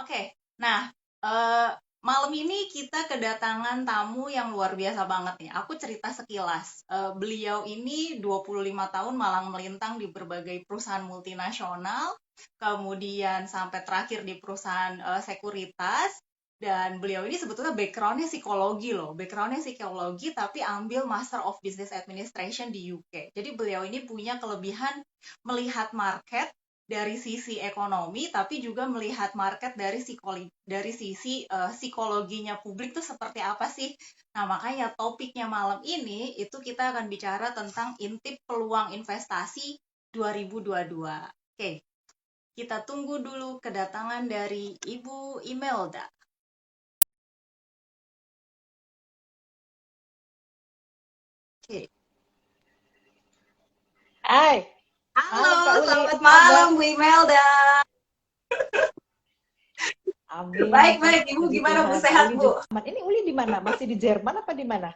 Oke, nah eh, malam ini kita kedatangan tamu yang luar biasa banget nih. Aku cerita sekilas. Beliau ini 25 tahun malang melintang di berbagai perusahaan multinasional, kemudian sampai terakhir di perusahaan sekuritas. Dan beliau ini sebetulnya backgroundnya psikologi loh, backgroundnya psikologi tapi ambil Master of Business Administration di UK. Jadi beliau ini punya kelebihan melihat market dari sisi ekonomi, tapi juga melihat market dari sisi psikologinya publik tuh seperti apa sih. Nah, makanya topiknya malam ini itu kita akan bicara tentang intip peluang investasi 2022. Oke, kita tunggu dulu kedatangan dari Ibu Imelda. Oke. Hai, Halo, malam Kak Uli, selamat apa malam kabar? Bu Imelda. Amin, Baik-baik, Ibu puji gimana Bu, Tuhan. Kak sehat Uli Bu? juga aman. Ini Uli di mana? Masih di Jerman apa di mana?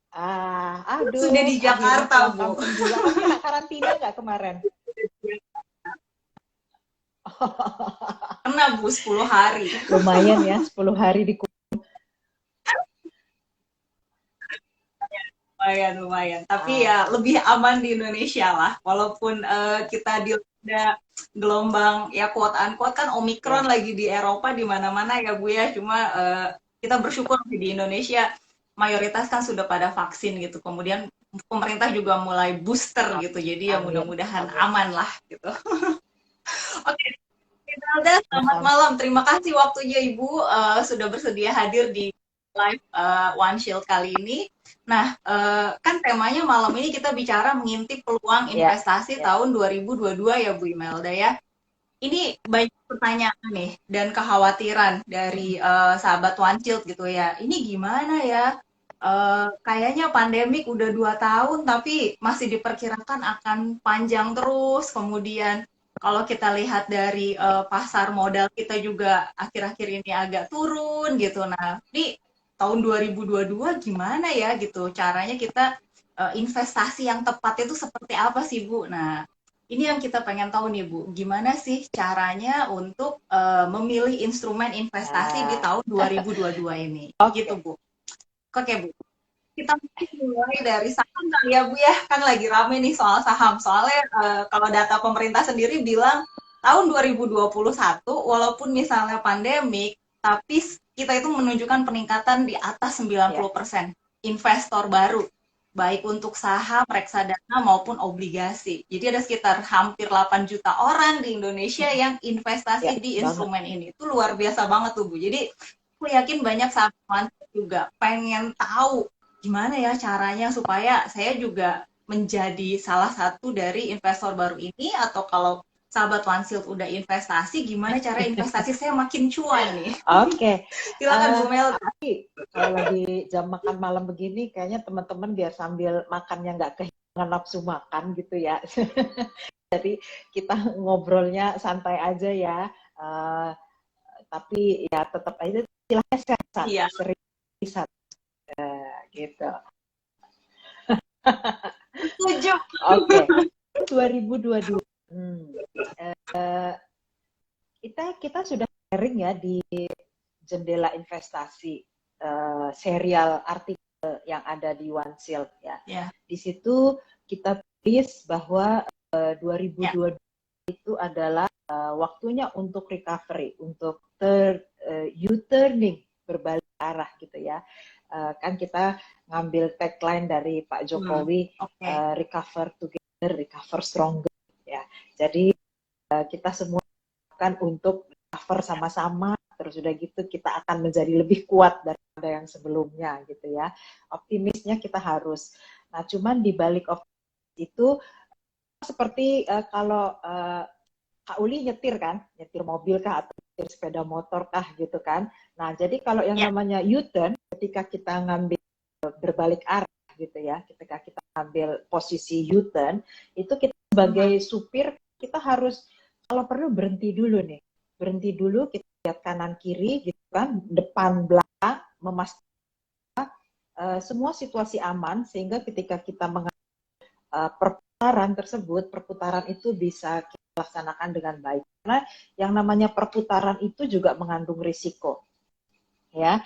Sudah Aduh, di akhirnya Jakarta pulang Bu. kampung juga. Tapi kena karantina nggak kemarin? Kena Bu 10 hari. Lumayan ya, 10 hari di. Lumayan, lumayan. Tapi Ah, ya lebih aman di Indonesia lah. Walaupun kita ada gelombang ya quote unquote kan Omikron ya. lagi di Eropa di mana-mana ya Bu ya. Cuma kita bersyukur di Indonesia mayoritas kan sudah pada vaksin gitu. Kemudian pemerintah juga mulai booster gitu. Jadi ya Amin, mudah-mudahan amin. aman lah gitu. Oke, Imelda, selamat Sama-sama. malam. Terima kasih waktunya Ibu sudah bersedia hadir di live One Shield kali ini. Nah, kan temanya malam ini kita bicara mengintip peluang Ya, investasi ya. tahun 2022 ya Bu Imelda ya. Ini banyak pertanyaan nih dan kekhawatiran dari sahabat One Shield gitu ya. Ini gimana ya? Kayaknya pandemik udah 2 tahun tapi masih diperkirakan akan panjang terus. Kemudian kalau kita lihat dari pasar modal kita juga akhir-akhir ini agak turun gitu. Nah, ini tahun 2022 gimana ya gitu caranya kita investasi yang tepat itu seperti apa sih Bu? Nah, ini yang kita pengen tahu nih Bu, gimana sih caranya untuk memilih instrumen investasi di Ah, tahun 2022 ini? Gitu oke. Bu. Oke Bu, kita mungkin mulai dari saham kali ya Bu ya, kan lagi rame nih soal saham. Soalnya kalau data pemerintah sendiri bilang tahun 2021 walaupun misalnya pandemik, tapi kita itu menunjukkan peningkatan di atas Ya, 90% investor baru, baik untuk saham, reksadana maupun obligasi. Jadi ada sekitar hampir 8 juta orang di Indonesia yang ya, investasi di banget. instrumen ini. Itu luar biasa banget tuh Bu. Jadi aku yakin banyak sahabat juga pengen tahu gimana ya caranya supaya saya juga menjadi salah satu dari investor baru ini, atau kalau sahabat Wansilt udah investasi, gimana cara investasi saya makin cuan nih? Oke. Silakan Bu Mel. Kalau lagi jam makan malam begini, kayaknya teman-teman biar sambil makannya nggak kehilangan nafsu makan gitu ya. Jadi kita ngobrolnya santai aja ya. Uh, tapi ya tetap aja istilahnya sehat, Iya, serius gitu. setuju. Oke, 2022. Uh, kita sudah sharing ya di jendela investasi serial artikel yang ada di One Shield ya. Ya, Di situ kita tulis bahwa ya. 2022 itu adalah waktunya untuk recovery, untuk U-turning, berbalik arah gitu ya. Kan kita ngambil tagline dari Pak Jokowi, Oke. recover together, recover stronger ya. Jadi kita semua akan untuk recover sama-sama, terus udah gitu kita akan menjadi lebih kuat daripada yang sebelumnya gitu ya. Optimisnya kita harus. Nah, cuman di balik optimis itu seperti kalau Kak Uli nyetir kan, nyetir mobil kah atau nyetir sepeda motor kah gitu kan. Nah, jadi kalau yang Ya. namanya U-turn, ketika kita ngambil berbalik arah gitu ya, ketika kita ambil posisi U-turn, itu kita sebagai supir, kita harus kalau perlu berhenti dulu nih. Berhenti dulu, kita lihat kanan kiri gitu kan, depan belakang, memastikan semua situasi aman, sehingga ketika kita mengambil perputaran tersebut, perputaran itu bisa dilaksanakan dengan baik. Karena yang namanya perputaran itu juga mengandung risiko. Ya,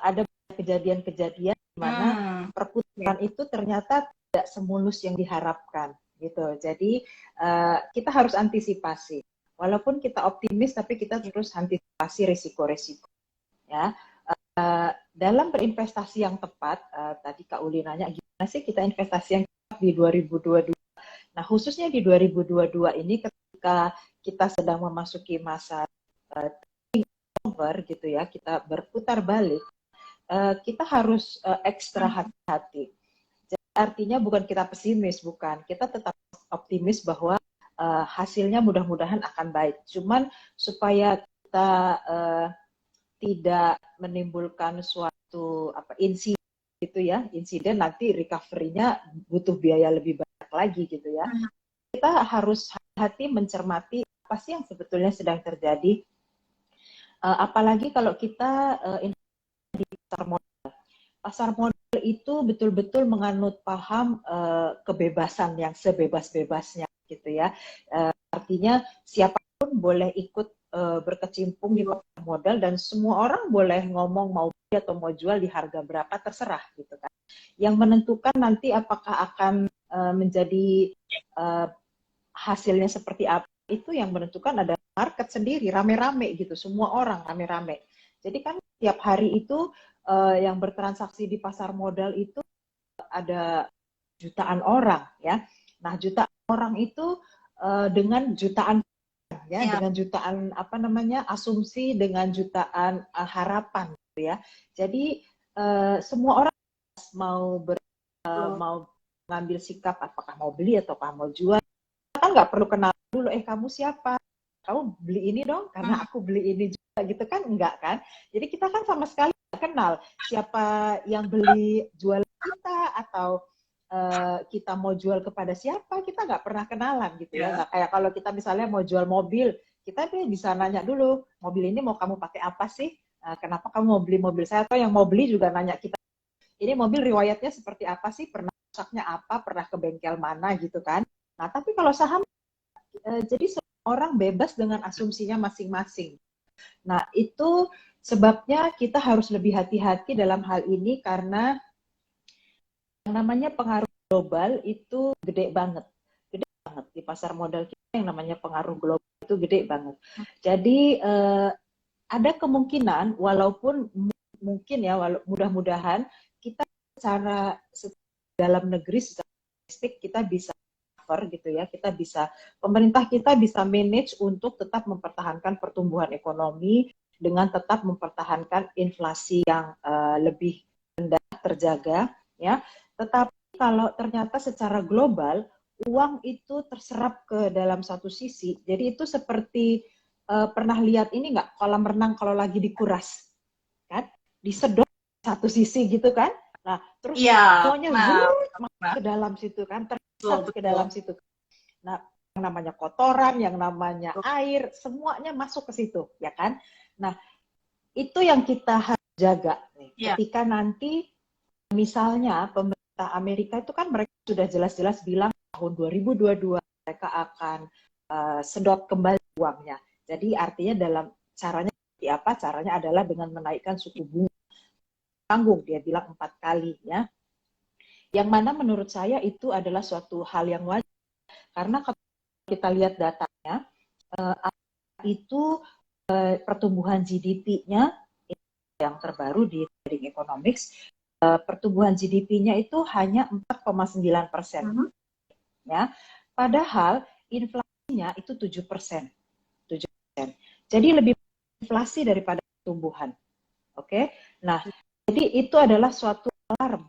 ada kejadian-kejadian di mana perputaran itu ternyata tidak semulus yang diharapkan gitu. Jadi kita harus antisipasi. Walaupun kita optimis, tapi kita terus antisipasi risiko-risiko. Ya, dalam berinvestasi yang tepat, tadi Kak Uli nanya gimana sih kita investasi yang tepat di 2022. Nah, khususnya di 2022 ini ketika kita sedang memasuki masa gitu ya, kita berputar balik, kita harus ekstra hati-hati. Jadi artinya bukan kita pesimis, bukan. Kita tetap optimis bahwa hasilnya mudah-mudahan akan baik. Cuman supaya kita tidak menimbulkan suatu insiden gitu ya, insiden nanti recovery-nya butuh biaya lebih banyak lagi gitu ya. Kita harus hati-hati mencermati apa sih yang sebetulnya sedang terjadi. Apalagi kalau kita di pasar modal. Pasar modal itu betul-betul menganut paham kebebasan yang sebebas-bebasnya gitu ya. Artinya siapapun boleh ikut berkecimpung di pasar modal dan semua orang boleh ngomong mau beli atau mau jual di harga berapa terserah gitu kan. Yang menentukan nanti apakah akan menjadi hasilnya seperti apa itu yang menentukan ada market sendiri rame-rame gitu, semua orang rame-rame. Jadi kan tiap hari itu yang bertransaksi di pasar modal itu ada jutaan orang ya. Nah, jutaan orang itu dengan jutaan ya, dengan jutaan asumsi, dengan jutaan harapan gitu ya. Jadi semua orang mau mengambil sikap apakah mau beli atau mau jual. Kan nggak perlu kenal dulu, kamu siapa? Kamu beli ini dong, karena aku beli ini juga gitu kan, enggak kan? Jadi kita kan sama sekali nggak kenal siapa yang beli jual kita atau kita mau jual kepada siapa, kita nggak pernah kenalan gitu ya. Nggak kayak kalau kita misalnya mau jual mobil, kita bisa nanya dulu, mobil ini mau kamu pakai apa sih? Kenapa kamu mau beli mobil saya? Atau yang mau beli juga nanya kita, ini mobil riwayatnya seperti apa sih? Pernah rusaknya apa? Pernah ke bengkel mana gitu kan? Nah, tapi kalau saham, jadi semua orang bebas dengan asumsinya masing-masing. Nah, itu sebabnya kita harus lebih hati-hati dalam hal ini karena yang namanya pengaruh global itu gede banget. Gede banget. Di pasar modal kita yang namanya pengaruh global itu gede banget. Jadi, ada kemungkinan, walaupun mungkin ya, mudah-mudahan kita secara dalam negeri, secara domestik kita bisa gitu ya, pemerintah kita bisa manage untuk tetap mempertahankan pertumbuhan ekonomi dengan tetap mempertahankan inflasi yang lebih rendah terjaga ya. Tetapi kalau ternyata secara global uang itu terserap ke dalam satu sisi, jadi itu seperti pernah lihat ini nggak, kolam renang kalau lagi dikuras kan, disedot satu sisi gitu kan, nah terus semuanya ke dalam situ kan, ke dalam situ. Nah, yang namanya kotoran, yang namanya air, semuanya masuk ke situ, ya kan? Nah, itu yang kita harus jaga nih. Ketika nanti misalnya pemerintah Amerika itu kan mereka sudah jelas-jelas bilang tahun 2022 mereka akan sedot kembali uangnya. Jadi artinya dalam caranya seperti apa? Caranya adalah dengan menaikkan suku bunga. Tanggung, dia bilang 4 kali ya. Yang mana menurut saya itu adalah suatu hal yang wajar. Karena kalau kita lihat datanya, itu pertumbuhan GDP-nya yang terbaru di Trading Economics, pertumbuhan GDP-nya itu hanya 4,9%. Ya, padahal inflasinya itu 7%. Jadi lebih inflasi daripada pertumbuhan. Oke, nah jadi itu adalah satu alarm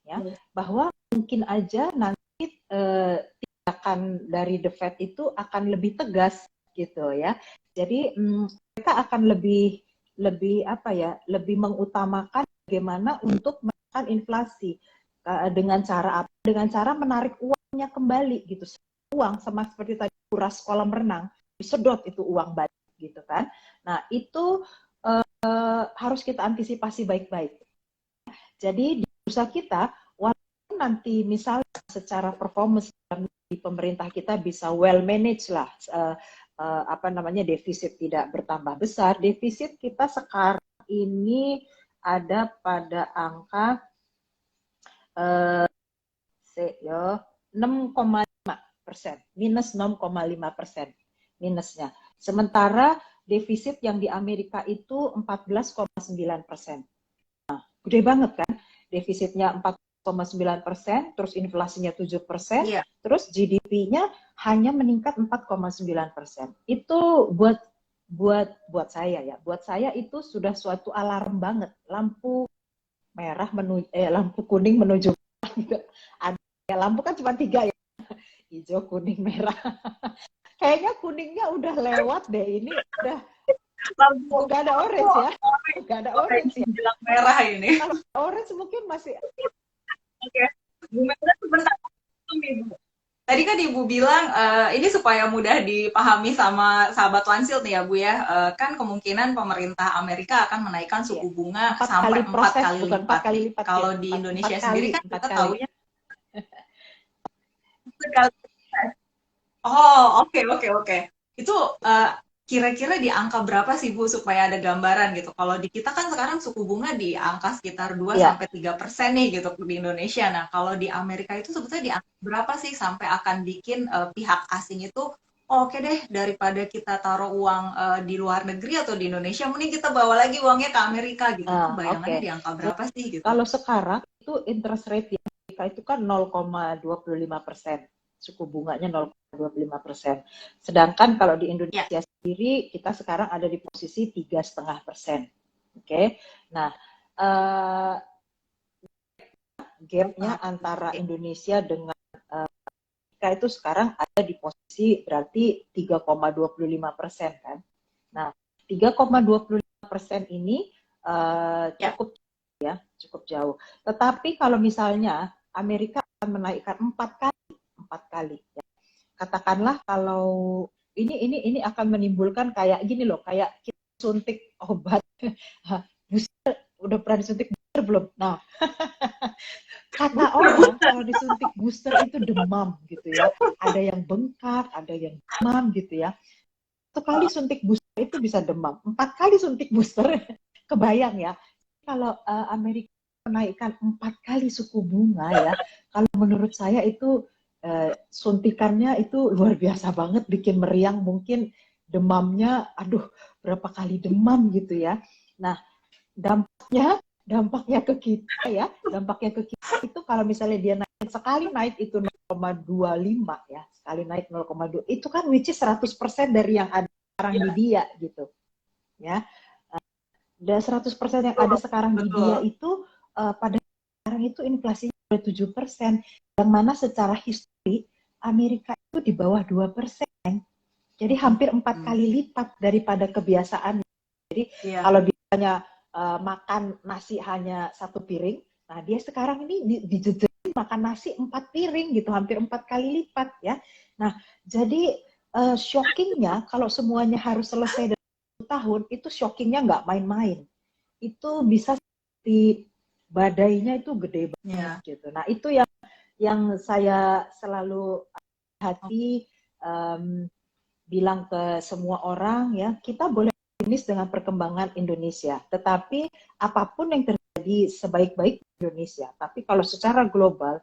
ya, bahwa mungkin aja nanti tindakan dari The Fed itu akan lebih tegas gitu ya. Jadi mereka akan lebih lebih mengutamakan bagaimana untuk menekan inflasi dengan cara apa? Dengan cara menarik uangnya kembali gitu. Uang sama seperti tadi kuras kolam renang, disedot itu uang balik gitu kan. Nah, itu harus kita antisipasi baik-baik. Jadi di bursa kita, walaupun nanti misalnya secara performance pemerintah kita bisa well manage lah, defisit tidak bertambah besar. Defisit kita sekarang ini ada pada angka 6,5%, minus 6,5% minusnya. Sementara defisit yang di Amerika itu 14,9%. Nah, gede banget kan? Defisitnya 4,9%, terus inflasinya 7%, Iya. terus GDP-nya hanya meningkat 4,9%. Itu buat saya ya, buat saya itu sudah suatu alarm banget. Lampu kuning menuju ada lampu kan cuma 3 ya, hijau, kuning, merah. Kayaknya kuningnya udah lewat deh, ini udah Lampu nggak ada orange ya, nggak ada orange ya. bilang merah ini. Kalau orange mungkin masih. Oke. Bu Mega sebentar. Ibu. Tadi kan Ibu bilang ini supaya mudah dipahami sama sahabat Lansil nih ya Bu ya. Kan kemungkinan pemerintah Amerika akan menaikkan suku bunga 4 sampai kali proses, 4 kali bukan 4 lipat kali nih. lipat. Kalau ya. di 4 Indonesia kali, sendiri kan 4 kita kali. taunya sekali. Oh, oke. Itu kira-kira di angka berapa sih Bu supaya ada gambaran gitu. Kalau di kita kan sekarang suku bunga di angka sekitar 2 Ya, sampai 3% nih gitu di Indonesia. Nah, kalau di Amerika itu sebetulnya di angka berapa sih sampai akan bikin pihak asing itu "Oh, oke deh daripada kita taruh uang di luar negeri atau di Indonesia, mending kita bawa lagi uangnya ke Amerika gitu." Itu oke. bayangannya di angka berapa sih gitu? Kalau sekarang itu interest rate di Amerika itu kan 0,25%. Suku bunganya 0,25%. Sedangkan kalau di Ya, Indonesia sendiri, kita sekarang ada di posisi 3,5%. Oke. Nah, gapnya antara Indonesia dengan Amerika itu sekarang ada di posisi berarti 3,25% kan. Nah, 3,25% ini ya, cukup jauh. Tetapi kalau misalnya Amerika akan menaikkan 4 kali ya. Katakanlah kalau ini akan menimbulkan kayak gini loh, kayak kita suntik obat booster, udah pernah disuntik booster belum? Nah, kata orang kalau disuntik booster itu demam gitu ya. Ada yang bengkak, ada yang demam gitu ya. 1 kali suntik booster itu bisa demam. 4 kali suntik booster, kebayang ya. Kalau Amerika menaikkan 4 kali suku bunga ya, kalau menurut saya itu suntikannya itu luar biasa banget, bikin meriang, mungkin demamnya, aduh berapa kali demam gitu ya. Nah, dampaknya ke kita ya, dampaknya ke kita itu kalau misalnya dia sekali naik itu 0,25 ya, sekali naik 0,2, itu kan which is 100% dari yang ada sekarang di dia gitu ya. Dan 100% yang ada sekarang di dia itu pada sekarang itu inflasinya sudah 7%, yang mana secara histori Amerika itu di bawah 2%. Jadi hampir 4 kali lipat daripada kebiasaan. Jadi kalau biasanya makan nasi hanya 1 piring, nah dia sekarang ini dijejerin makan nasi 4 piring gitu, hampir 4 kali lipat ya. Nah, jadi shockingnya kalau semuanya harus selesai dalam 1 tahun, itu shockingnya nggak main-main. Itu bisa seperti badainya itu gede banget gitu. Nah, itu yang saya selalu hati bilang ke semua orang ya, kita boleh optimis dengan perkembangan Indonesia, tetapi apapun yang terjadi sebaik-baik Indonesia, tapi kalau secara global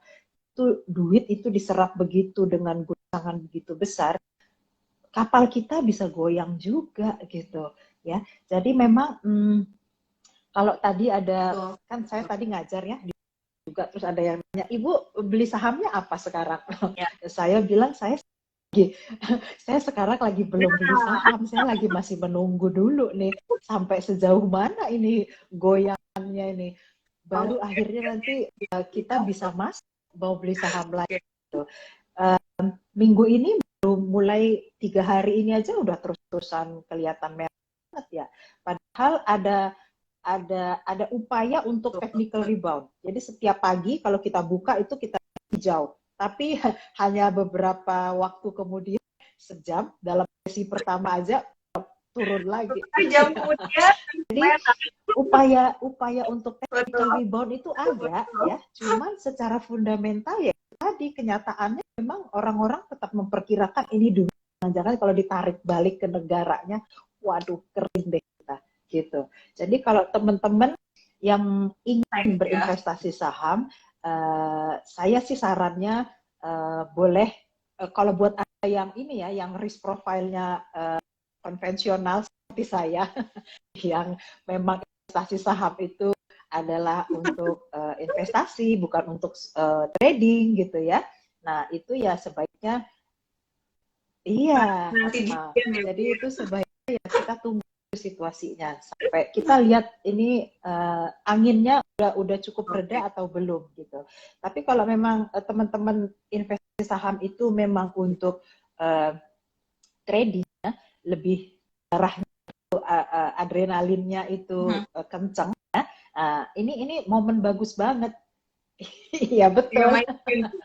itu duit itu diserap begitu dengan guncangan begitu besar, kapal kita bisa goyang juga gitu ya. Jadi memang kalau tadi ada, kan saya tadi ngajar ya juga, terus ada yang nanya, "Ibu beli sahamnya apa sekarang?" Saya bilang saya sekarang lagi belum beli saham, saya lagi masih menunggu dulu nih sampai sejauh mana ini goyangannya ini, baru akhirnya nanti kita bisa masuk mau beli saham lagi gitu. Minggu ini baru mulai 3 hari ini aja udah terus-terusan kelihatan merah banget ya, padahal ada upaya untuk technical rebound. Jadi setiap pagi kalau kita buka itu kita hijau, tapi hanya beberapa waktu kemudian, sejam dalam sesi pertama aja turun lagi. Jam kemudian, jadi upaya untuk technical rebound itu ada ya, cuman secara fundamental ya tadi kenyataannya memang orang-orang tetap memperkirakan ini dulu, jangan kalau ditarik balik ke negaranya, waduh kering deh kita gitu. Jadi kalau teman-teman yang ingin Ya. berinvestasi saham, saya sih sarannya boleh kalau buat Anda yang ini ya, yang risk profile-nya konvensional seperti saya, yang memang investasi saham itu adalah untuk investasi, bukan untuk trading gitu ya. Nah itu ya sebaiknya iya. Nanti Nah, dikian ya, Bu, jadi ya. itu sebaiknya ya kita tunggu situasinya sampai kita lihat ini anginnya udah cukup Oke. reda atau belum gitu. Tapi kalau memang teman-teman investasi saham itu memang untuk uh, trading ya, lebih darahnya adrenalinnya itu Mhm. kencang ya. Ini momen bagus banget. Iya Iya, betul. main game, Bu.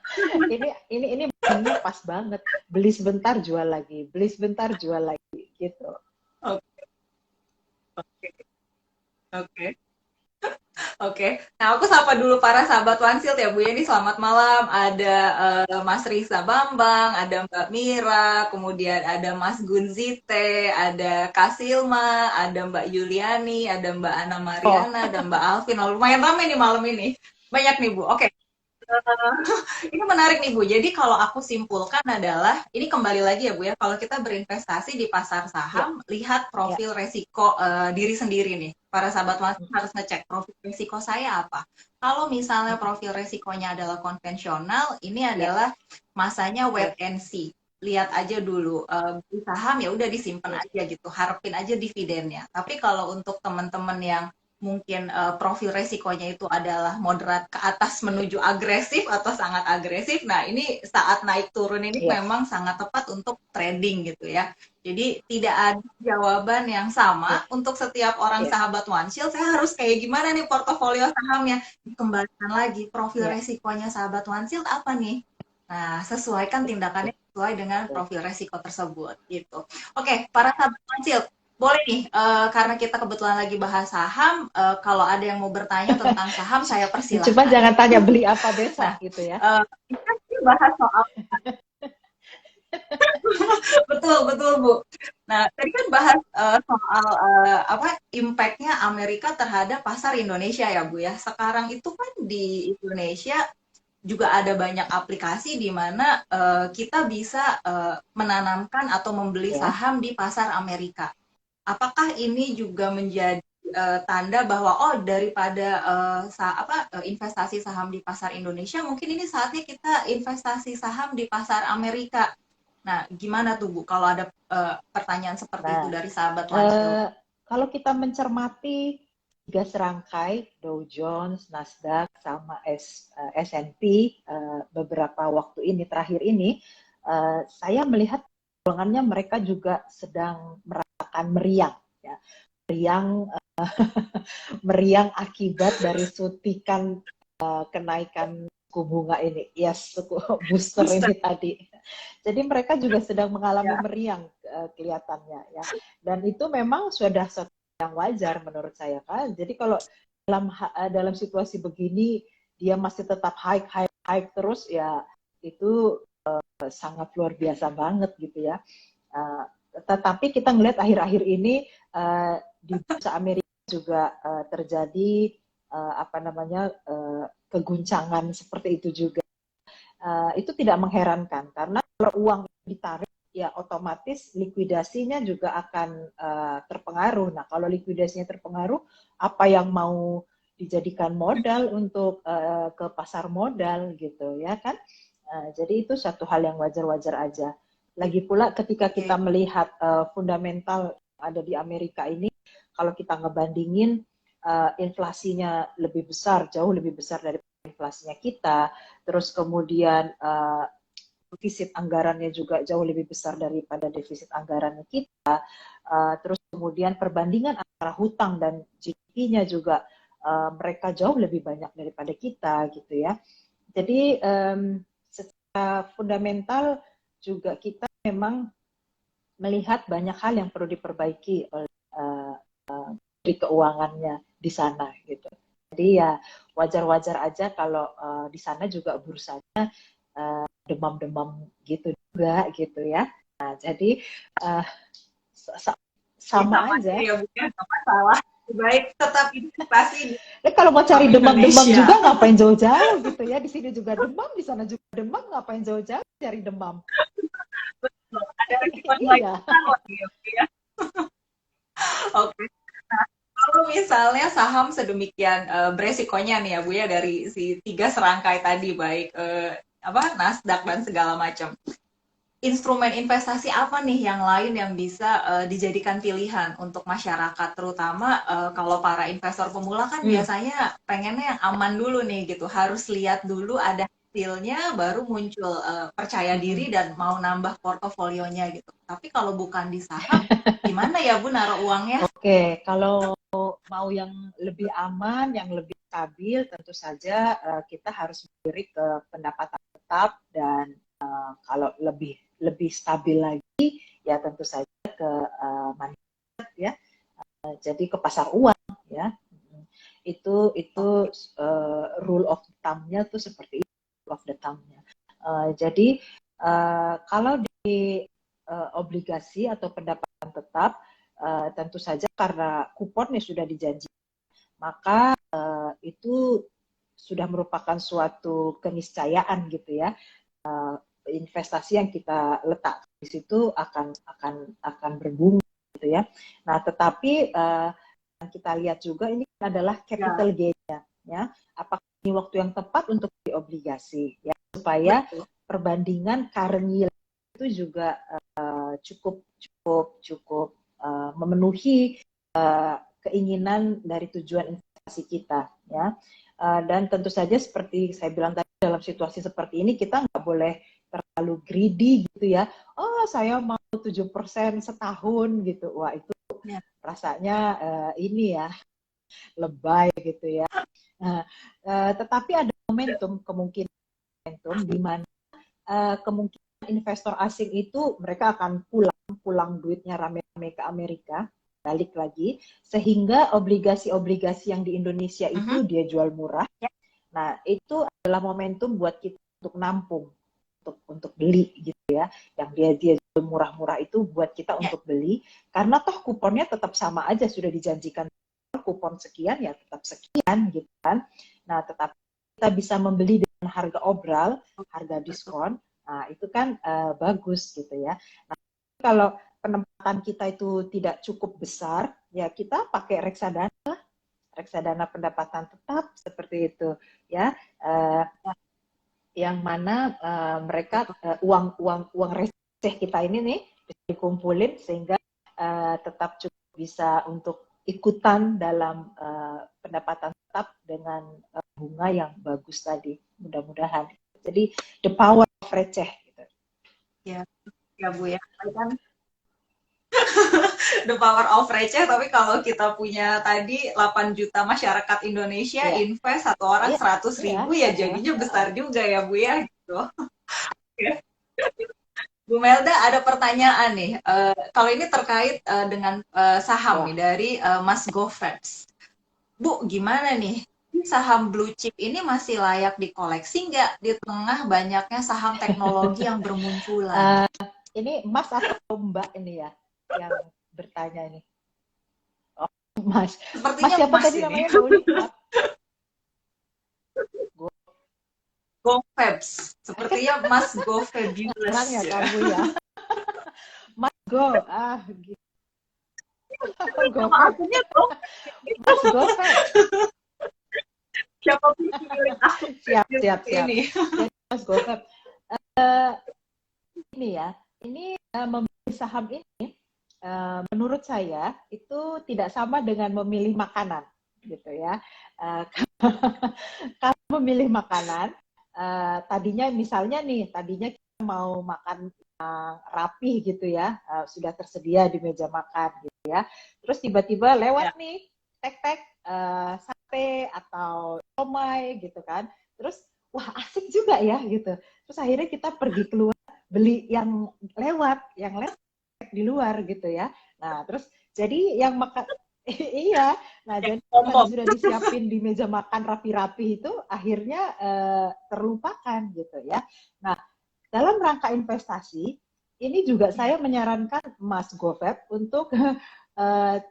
Ini momennya pas banget. Beli sebentar jual lagi, beli sebentar jual lagi gitu. Oke, oke, oke. Oke, nah aku sapa dulu para sahabat Wansil ya Bu ya. Ini selamat malam. Ada Mas Risa Bambang, ada Mbak Mira, kemudian ada Mas Gunzite, ada Kasilma, ada Mbak Yuliani, ada Mbak Ana Oh, Mariana, ada Mbak Alvin. Oh, lumayan ramai nih malam ini. Banyak nih Bu. Oke, ini menarik nih Bu. Jadi kalau aku simpulkan adalah ini kembali lagi ya Bu ya. Kalau kita berinvestasi di pasar ya, saham, lihat ya. profil resiko diri sendiri nih. Para sahabat Mas harus ngecek profil resiko saya apa. Kalau misalnya profil resikonya adalah konvensional, ini Ya, adalah masanya wait ya, and see. Lihat aja dulu di saham ya udah disimpan ya, aja gitu, harapin aja dividennya. Tapi kalau untuk teman-teman yang mungkin profil resikonya itu adalah moderat ke atas menuju agresif atau sangat agresif. Nah, ini saat naik turun ini ya, memang sangat tepat untuk trading gitu ya. Jadi tidak ada jawaban yang sama ya, untuk setiap orang ya, sahabat OneShield. Saya harus kayak gimana nih portofolio sahamnya? Dikembalikan lagi profil ya. resikonya sahabat OneShield apa nih? Nah, sesuaikan tindakannya sesuai dengan Betul. profil resiko tersebut gitu. Oke, para sahabat OneShield, boleh nih, karena kita kebetulan lagi bahas saham, kalau ada yang mau bertanya tentang saham, saya Cuma persilahkan. jangan tanya beli apa besok Nah, gitu ya. kita sih bahas soal betul betul Bu. Nah, tadi kan bahas soal apa impact-nya Amerika terhadap pasar Indonesia ya Bu ya. Sekarang itu kan di Indonesia juga ada banyak aplikasi di mana kita bisa menanamkan atau membeli Ya. saham di pasar Amerika. Apakah ini juga menjadi tanda bahwa oh daripada investasi saham di pasar Indonesia mungkin ini saatnya kita investasi saham di pasar Amerika. Nah, gimana tuh Bu kalau ada pertanyaan seperti itu Nah, dari sahabat Wansil? eh, kalau kita mencermati tiga serangkai Dow Jones, Nasdaq, sama S&P beberapa waktu ini terakhir ini, saya melihat golongannya mereka juga sedang merasakan meriang, ya. Meriang, meriang akibat dari suntikan kenaikan suku bunga ini, yes, suku booster Booster. ini tadi. Jadi mereka juga sedang mengalami Ya. meriang kelihatannya ya. Dan itu memang sudah sesuatu yang wajar menurut saya kan. Jadi kalau dalam situasi begini dia masih tetap high terus ya itu sangat luar biasa banget gitu ya. Uh, tetapi kita ngelihat akhir-akhir ini di bursa Amerika juga terjadi apa namanya keguncangan seperti itu juga. Itu tidak mengherankan karena kalau uang ditarik ya otomatis likuidasinya juga akan terpengaruh. Nah kalau likuidasinya terpengaruh, apa yang mau dijadikan modal untuk ke pasar modal gitu ya kan? Jadi itu satu hal yang wajar-wajar aja. Lagi pula ketika kita Oke. melihat fundamental ada di Amerika ini, kalau kita ngebandingin inflasinya lebih besar, jauh lebih besar dari inflasinya kita, terus kemudian defisit anggarannya juga jauh lebih besar daripada defisit anggarannya kita, terus kemudian perbandingan antara hutang dan GDP-nya juga mereka jauh lebih banyak daripada kita gitu ya. Jadi secara fundamental juga kita memang melihat banyak hal yang perlu diperbaiki oleh dari keuangannya di sana gitu. Jadi ya wajar-wajar aja kalau di sana juga bursanya demam-demam gitu juga gitu ya. Nah, jadi uh, Ya, sama sama aja aja. ya Bu ya, nggak masalah. Baik, tetap investasi di Kalau mau cari demam-demam Indonesia. juga ngapain jauh-jauh gitu ya. Di sini juga demam, di sana juga demam, ngapain jauh-jauh cari demam. Betul, ada resiko lain Iya. lagi ya Bu ya. Oke. Nah, kalau misalnya saham sedemikian beresikonya nih ya Bu ya, dari si tiga serangkai tadi, baik Nasdaq dan segala macam. Instrumen investasi apa nih yang lain yang bisa dijadikan pilihan untuk masyarakat, terutama kalau para investor pemula kan biasanya pengennya yang aman dulu nih gitu, harus lihat dulu ada hasilnya baru muncul percaya diri dan mau nambah portofolionya gitu. Tapi kalau bukan di saham, gimana ya Bu naruh uangnya? Oke, kalau mau yang lebih aman, yang lebih stabil, tentu saja kita harus melirik ke pendapatan tetap dan kalau lebih lebih stabil lagi, ya tentu saja ke money market ya, jadi ke pasar uang ya. Itu rule of thumb-nya tuh seperti itu, rule of the thumb-nya. Jadi kalau di obligasi atau pendapatan tetap, tentu saja karena kuponnya sudah dijanjikan, maka itu sudah merupakan suatu keniscayaan gitu ya. Investasi yang kita letak di situ akan berbunga gitu ya. Nah, tetapi yang kita lihat juga ini adalah capital gain-nya ya. Apakah ini waktu yang tepat untuk diobligasi ya, supaya perbandingan current yield itu juga cukup memenuhi keinginan dari tujuan investasi kita ya. Dan tentu saja seperti saya bilang tadi, dalam situasi seperti ini kita nggak boleh terlalu greedy gitu ya. Oh, saya mau 7% setahun gitu. Wah, itu rasanya ini ya, lebay gitu ya. Tetapi ada kemungkinan momentum di mana kemungkinan investor asing itu mereka akan pulang duitnya rame-rame ke Amerika, balik lagi, sehingga obligasi-obligasi yang di Indonesia itu dia jual murah. Nah, itu adalah momentum buat kita untuk nampung, untuk beli gitu ya. Yang dia jual murah-murah itu buat kita untuk beli, karena toh kuponnya tetap sama aja, sudah dijanjikan kupon sekian ya tetap sekian gitu kan. Nah, tetapi kita bisa membeli dengan harga obral, harga diskon. Nah, itu kan bagus gitu ya. Nah, kalau penempatan kita itu tidak cukup besar, ya kita pakai reksadana pendapatan tetap seperti itu ya. Yang mana mereka uang receh kita ini nih bisa dikumpulin sehingga tetap cukup bisa untuk ikutan dalam pendapatan tetap dengan bunga yang bagus tadi, mudah-mudahan. Jadi the power of receh gitu. Ya, ya Bu ya. Kan the power of receh, tapi kalau kita punya tadi 8 juta masyarakat Indonesia Ya. invest satu orang 100.000 ya jadinya besar juga ya Bu ya gitu. Bu Melda ada pertanyaan nih. Kalau ini terkait dengan saham nih dari Mas Gofreps. Bu, gimana nih? Saham blue chip ini masih layak dikoleksi nggak di tengah banyaknya saham teknologi yang bermunculan? Ini Mas atau Mbak ini ya yang bertanya ini? Oh, Mas. Mas Sepertinya siapa Mas tadi ini. namanya Mbak Uli? Gofebs. Sepertinya Mas Gofabulous. Orang ya kamu ya. Mas Go. Gitu. Go. Mas Go. Siapa pilih aku? Siap. Ini. Jadi Mas Go. Ini ya. Ini memilih saham ini menurut saya itu tidak sama dengan memilih makanan gitu ya. Kalau memilih makanan tadinya kita mau makan rapi gitu ya, sudah tersedia di meja makan gitu ya. Terus tiba-tiba lewat nih tek-tek sate atau somai gitu kan. Terus wah asik juga ya gitu. Terus akhirnya kita pergi keluar beli yang lewat di luar gitu ya. Nah, terus jadi yang makan Iya, nah Yang jadi karena pom-pom. sudah disiapin di meja makan rapi-rapi itu akhirnya terlupakan gitu ya. Nah, dalam rangka investasi ini juga Ya, saya menyarankan Mas Gofeb untuk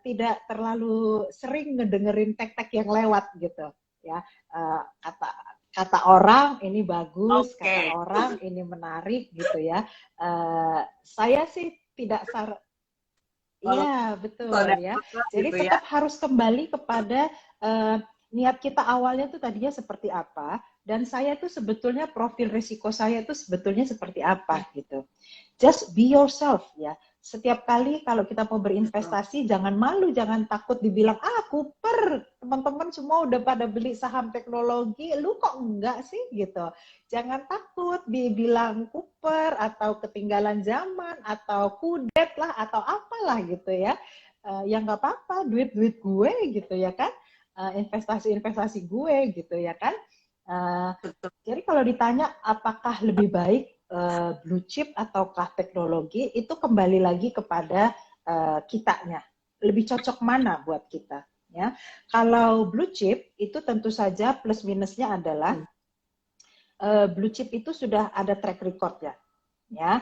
tidak terlalu sering ngedengerin tek-tek yang lewat gitu ya. Kata kata orang ini bagus, kata oke. orang ini menarik gitu ya. Saya sih tidak Oh, Iya, betul soda ya. Jadi gitu ya. tetap harus kembali kepada niat kita awalnya tuh tadinya seperti apa, dan saya tuh sebetulnya profil risiko saya tuh sebetulnya seperti Ya, apa gitu. Just be yourself ya. Setiap kali kalau kita mau betul. berinvestasi, jangan malu, jangan takut dibilang, ah Cooper, teman-teman semua udah pada beli saham teknologi, lu kok enggak sih gitu. Jangan takut dibilang Cooper atau ketinggalan zaman atau kudet lah atau apalah gitu ya. Ya nggak apa-apa, duit-duit gue gitu ya kan. Investasi-investasi gue gitu ya kan. Uh, Betul. jadi kalau ditanya apakah lebih baik blue chip ataukah teknologi, itu kembali lagi kepada kitanya. Lebih cocok mana buat kita? Ya, kalau blue chip itu tentu saja plus minusnya adalah blue chip itu sudah ada track record ya. Ya,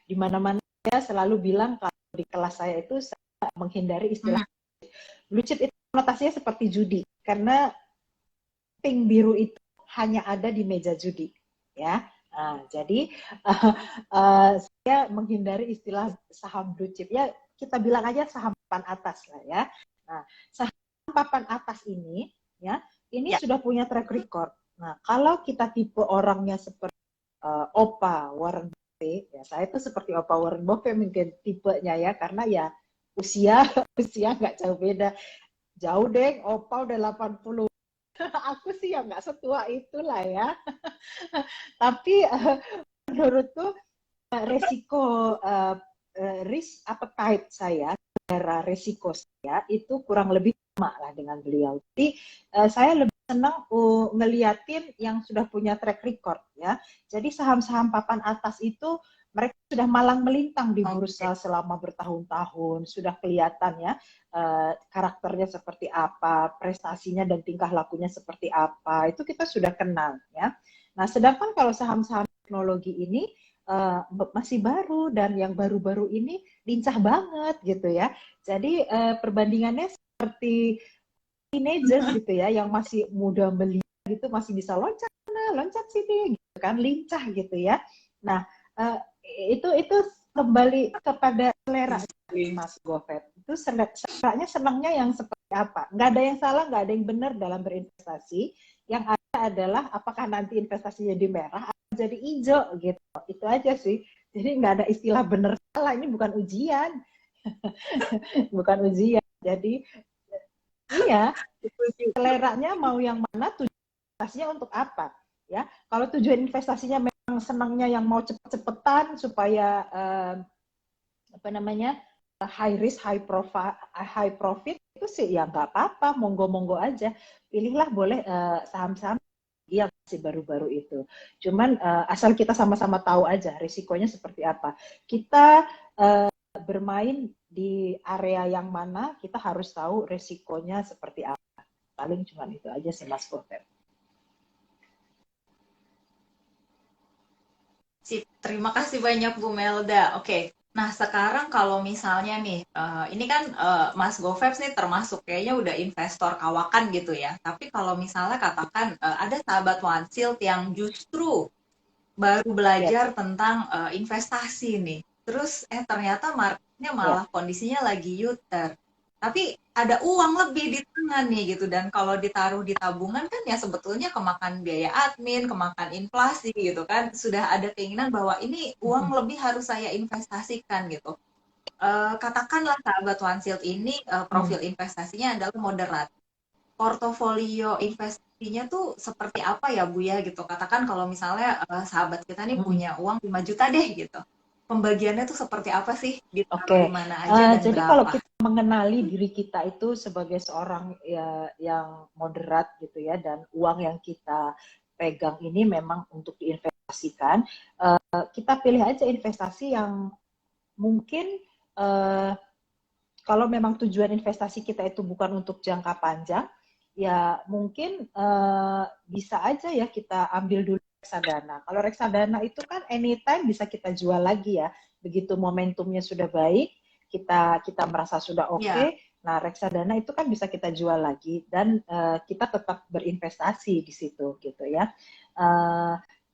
di mana-mana saya selalu bilang kalau di kelas saya itu saya menghindari istilah Mhm. blue chip itu konotasinya seperti judi karena pink biru itu hanya ada di meja judi ya. Nah, jadi saya menghindari istilah saham blue chip ya, kita bilang aja saham papan atas lah ya. Nah, saham papan atas ini ya, ini Ya, sudah punya track record. Nah, kalau kita tipe orangnya seperti Opa Warren Buffett, ya saya itu seperti Opa Warren Buffett mungkin tipenya ya, karena ya usia usia nggak jauh beda. Jauh deh, Opa udah 80. Aku sih ya nggak setua itulah ya. Tapi menurutku resiko risk appetite saya, cara resiko saya itu kurang lebih sama lah dengan beliau. Jadi saya lebih senang ngeliatin yang sudah punya track record ya. Jadi saham-saham papan atas itu mereka sudah malang melintang di oke. bursa selama bertahun-tahun, sudah kelihatan ya karakternya seperti apa, prestasinya dan tingkah lakunya seperti apa, itu kita sudah kenal ya. Nah, sedangkan kalau saham-saham teknologi ini masih baru dan yang baru-baru ini lincah banget gitu ya. Jadi perbandingannya seperti teenagers gitu ya, yang masih muda belia gitu masih bisa loncat sana, loncat sini gitu kan, lincah gitu ya. Nah, uh, itu kembali kepada selera Mas Gofet. Itu seleranya senangnya yang seperti apa? Nggak ada yang salah, nggak ada yang benar dalam berinvestasi. Yang ada adalah apakah nanti investasinya di merah atau jadi hijau gitu. Itu aja sih. Jadi nggak ada istilah benar salah. Ini bukan ujian, bukan ujian. Jadi iya, seleranya mau yang mana, tujuan investasinya untuk apa ya. Kalau tujuan investasinya memang senangnya yang mau cepet-cepetan supaya apa namanya high risk high profit, itu sih ya nggak apa-apa, monggo-monggo aja, pilihlah boleh saham-saham yang masih baru-baru itu. Cuman asal kita sama-sama tahu aja risikonya seperti apa. Kita bermain di area yang mana, kita harus tahu risikonya seperti apa. Paling cuma itu aja sih Mas Gofet. Sip, terima kasih banyak Bu Melda. Oke, nah sekarang kalau misalnya nih, ini kan Mas Gofebs nih termasuk kayaknya udah investor kawakan gitu ya. Tapi kalau misalnya katakan ada sahabat Wansilt yang justru baru Ya, belajar tentang investasi nih. Terus ternyata marketnya ya. malah kondisinya lagi U-turn. Tapi ada uang lebih di tangan nih gitu, dan kalau ditaruh di tabungan kan ya sebetulnya kemakan biaya admin, kemakan inflasi gitu kan. Sudah ada keinginan bahwa ini uang lebih harus saya investasikan gitu. Katakanlah sahabat Wansilt ini profil investasinya adalah moderat. Portofolio investasinya tuh seperti apa ya Bu ya gitu. Katakan kalau misalnya sahabat kita nih punya uang 5 juta deh gitu. Pembagiannya tuh seperti apa sih? Ditaruh di Oke, mana aja dan jadi kalau berapa? kita mengenali diri kita itu sebagai seorang ya, yang moderat gitu ya, dan uang yang kita pegang ini memang untuk diinvestasikan, kita pilih aja investasi yang mungkin kalau memang tujuan investasi kita itu bukan untuk jangka panjang, ya mungkin bisa aja ya kita ambil dulu reksadana. Kalau reksadana itu kan anytime bisa kita jual lagi ya. Begitu momentumnya sudah baik, kita merasa sudah Ya, oke, nah reksadana itu kan bisa kita jual lagi dan kita tetap berinvestasi di situ gitu ya.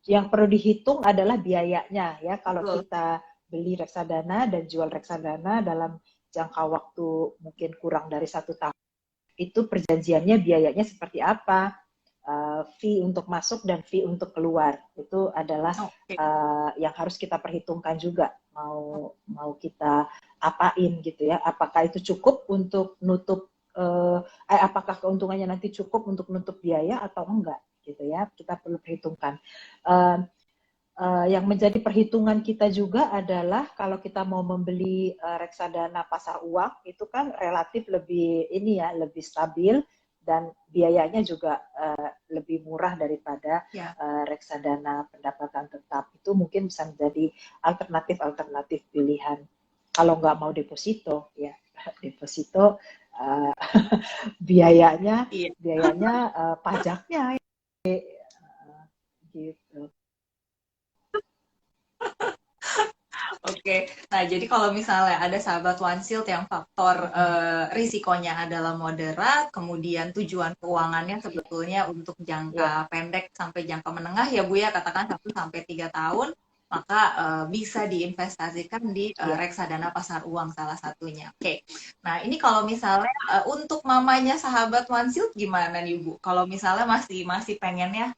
Yang perlu dihitung adalah biayanya ya. Kalau betul. kita beli reksadana dan jual reksadana dalam jangka waktu mungkin kurang dari 1 tahun, itu perjanjiannya biayanya seperti apa, fee untuk masuk dan fee untuk keluar, itu adalah Oke. yang harus kita perhitungkan juga, mau kita apain gitu ya, apakah itu cukup untuk nutup, apakah keuntungannya nanti cukup untuk nutup biaya atau enggak gitu ya, kita perlu perhitungkan. Yang menjadi perhitungan kita juga adalah kalau kita mau membeli reksadana pasar uang itu kan relatif lebih ini ya, lebih stabil dan biayanya juga lebih murah daripada Ya, reksadana pendapatan tetap. Itu mungkin bisa menjadi alternatif pilihan. Kalau nggak mau deposito ya, deposito biayanya iya. pajaknya gitu. Oke, nah jadi kalau misalnya ada sahabat Wansilt yang faktor risikonya adalah moderat, kemudian tujuan keuangannya sebetulnya untuk Ya, jangka pendek sampai jangka menengah ya Bu ya, katakan 1 sampai 3 tahun, maka bisa diinvestasikan di ya. reksadana pasar uang salah satunya. Oke, nah ini kalau misalnya untuk mamanya sahabat Wansilt gimana nih Bu? Kalau misalnya masih masih pengennya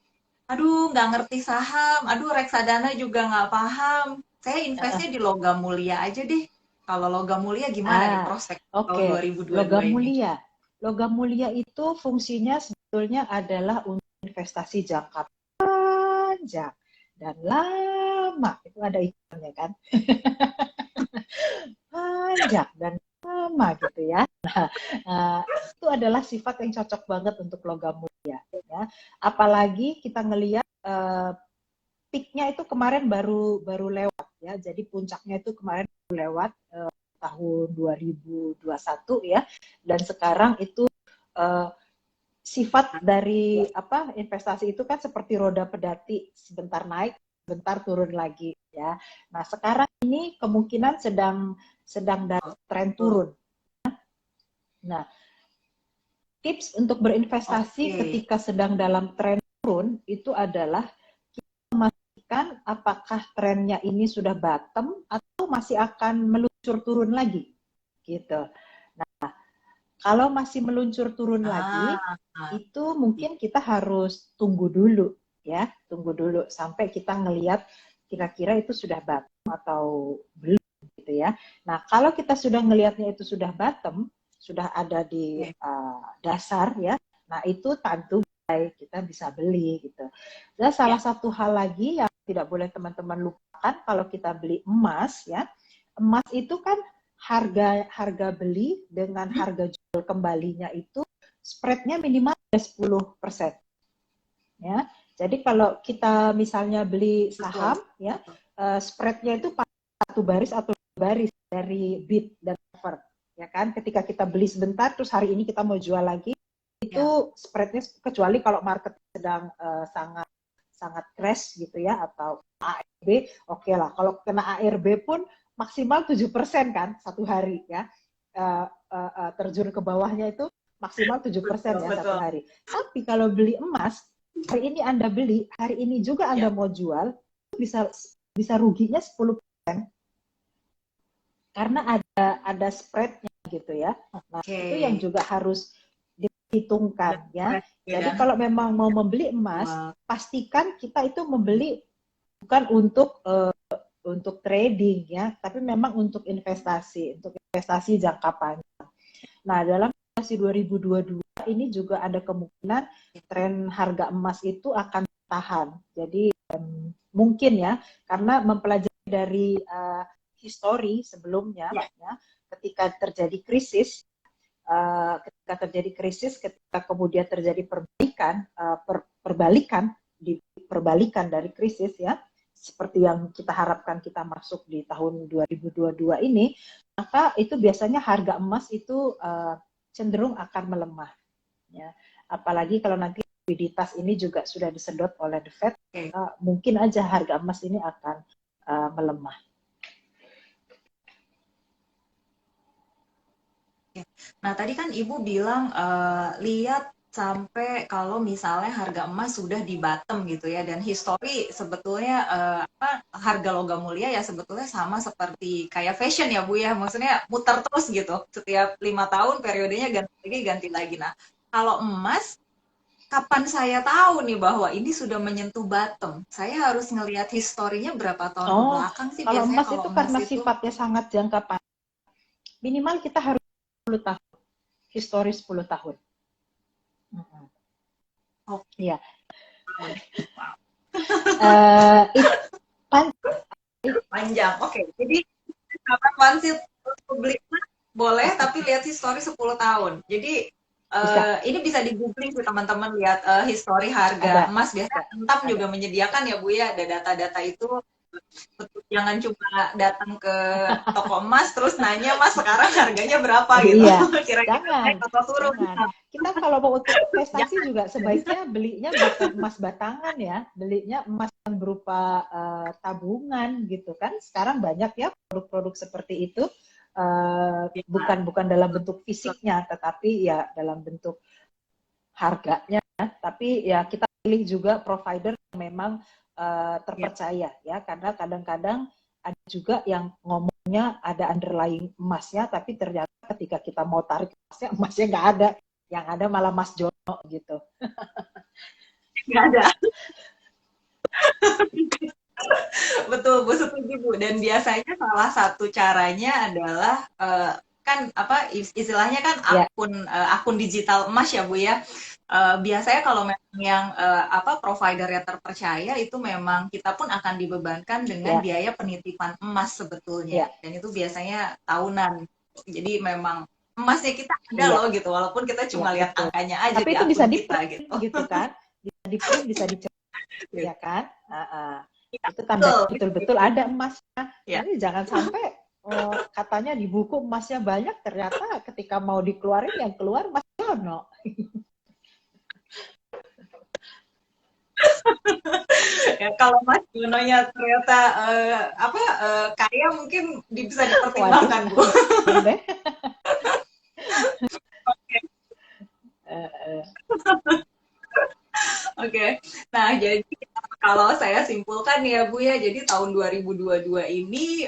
aduh, nggak ngerti saham. Aduh, reksadana juga nggak paham. Saya investnya di logam mulia aja deh. Kalau logam mulia gimana nih Ah, prospek tahun oke. 2022 Logam ini? mulia. Logam mulia itu fungsinya sebetulnya adalah untuk investasi jangka panjang dan lama. Itu ada iklannya kan? Panjang dan lama gitu ya. Nah, itu adalah sifat yang cocok banget untuk logam mulia. Ya. Apalagi kita ngelihat peaknya itu kemarin baru baru lewat ya. Jadi puncaknya itu kemarin baru lewat tahun 2021 ya. Dan sekarang itu uh, sifat dari apa investasi itu kan seperti roda pedati, sebentar naik, sebentar turun lagi ya. Nah, sekarang ini kemungkinan sedang sedang dalam tren turun. Nah, tips untuk berinvestasi Oke. ketika sedang dalam tren turun itu adalah memastikan apakah trennya ini sudah bottom atau masih akan meluncur turun lagi gitu. Kalau masih meluncur turun lagi, Ah, itu mungkin kita harus tunggu dulu ya, tunggu dulu sampai kita ngelihat kira-kira itu sudah bottom atau belum gitu ya. Nah, kalau kita sudah ngelihatnya itu sudah bottom, sudah ada di oke. dasar ya. Nah, itu tentu baik kita bisa beli gitu. Dan salah Ya, satu hal lagi yang tidak boleh teman-teman lupakan kalau kita beli emas ya. Emas itu kan harga harga beli dengan harga jual kembalinya itu spreadnya minimal 10% ya. Jadi kalau kita misalnya beli betul. saham ya, Betul. spreadnya itu satu baris atau dua baris dari bid dan offer ya kan. Ketika kita beli sebentar terus hari ini kita mau jual lagi, itu Ya, spreadnya kecuali kalau market sedang sangat sangat crash gitu ya atau ARB, oke lah. Kalau kena ARB pun maksimal 7% kan satu hari ya. Terjun ke bawahnya itu maksimal 7% betul, ya satu betul. hari. Tapi kalau beli emas, hari ini Anda beli, hari ini juga Anda Ya, mau jual, bisa bisa ruginya 10% karena ada spreadnya gitu ya. Nah, oke. itu yang juga harus Ada dihitungkan ya. spread Jadi ya. kalau memang mau membeli emas, Wah, pastikan kita itu membeli bukan untuk trading ya, tapi memang untuk investasi jangka panjang. Nah, dalam situasi 2022 ini juga ada kemungkinan tren harga emas itu akan tahan. Jadi mungkin ya, karena mempelajari dari histori sebelumnya, ya, ya, ketika terjadi krisis, ketika kemudian terjadi perbalikan, perbalikan dari krisis ya, seperti yang kita harapkan kita masuk di tahun 2022 ini, maka itu biasanya harga emas itu cenderung akan melemah. Ya. Apalagi kalau nanti likuiditas ini juga sudah disedot oleh The Fed, mungkin aja harga emas ini akan melemah. Nah, tadi kan Ibu bilang lihat sampai kalau misalnya harga emas sudah di bottom gitu ya, dan histori sebetulnya harga logam mulia ya sebetulnya sama seperti kayak fashion ya Bu ya, maksudnya muter terus gitu, setiap 5 tahun periodenya ganti lagi. Nah, kalau emas, kapan saya tahu nih bahwa ini sudah menyentuh bottom? Saya harus ngelihat historinya berapa tahun ke Oh, belakang sih kalau biasanya emas kalau itu emas karena itu? sifatnya sangat jangka panjang, minimal kita harus 10 tahun, histori 10 tahun. Oh, Iya. panjang. Oke, jadi kapan wansit publik boleh, tapi lihat histori 10 tahun. Jadi Bisa, ini bisa di googling sih teman-teman, lihat histori ada, harga emas. Biasanya Antam ada. juga menyediakan ya Bu ya, ada data-data itu. Jangan cuma datang ke toko emas terus nanya, Mas sekarang harganya berapa gitu. Iya, Kira-kira naik jangan, atau turun. jangan. Kita kalau mau untuk investasi Jangan. juga sebaiknya belinya bukan emas batangan ya, belinya emas yang berupa tabungan gitu kan. Sekarang banyak ya produk-produk seperti itu, bukan dalam bentuk fisiknya, tetapi ya dalam bentuk harganya. Tapi ya kita pilih juga provider yang memang terpercaya ya, karena kadang-kadang ada juga yang ngomongnya ada underlying emasnya, tapi ternyata ketika kita mau tarik emasnya nggak ada, yang ada malah Mas Jono gitu. Nggak ada. Betul, Bu, setuju Bu. Dan biasanya salah satu caranya adalah kan apa istilahnya kan Ya, akun digital emas ya Bu ya. Biasanya kalau memang yang apa providernya terpercaya itu memang kita pun akan dibebankan dengan ya, biaya penitipan emas sebetulnya. ya, Dan itu biasanya tahunan. Jadi memang emasnya kita ada iya, loh gitu, walaupun kita iya cuma lihat betul. angkanya aja Tapi di itu bisa akun di kita print gitu. gitu kan, bisa di print, bisa dicetak ya kan. Ya, Itu tanda betul. betul-betul ada emasnya. Ya. Jadi jangan sampai katanya di buku emasnya banyak, ternyata ketika mau dikeluarin yang keluar Mas Jono. Ya, kalau Mas Jononya ternyata apa kaya mungkin bisa Waduh, dipertimbangkan Bu. jangan deh. Oke. Oke. Nah, jadi kalau saya simpulkan ya Bu ya, jadi tahun 2022 ini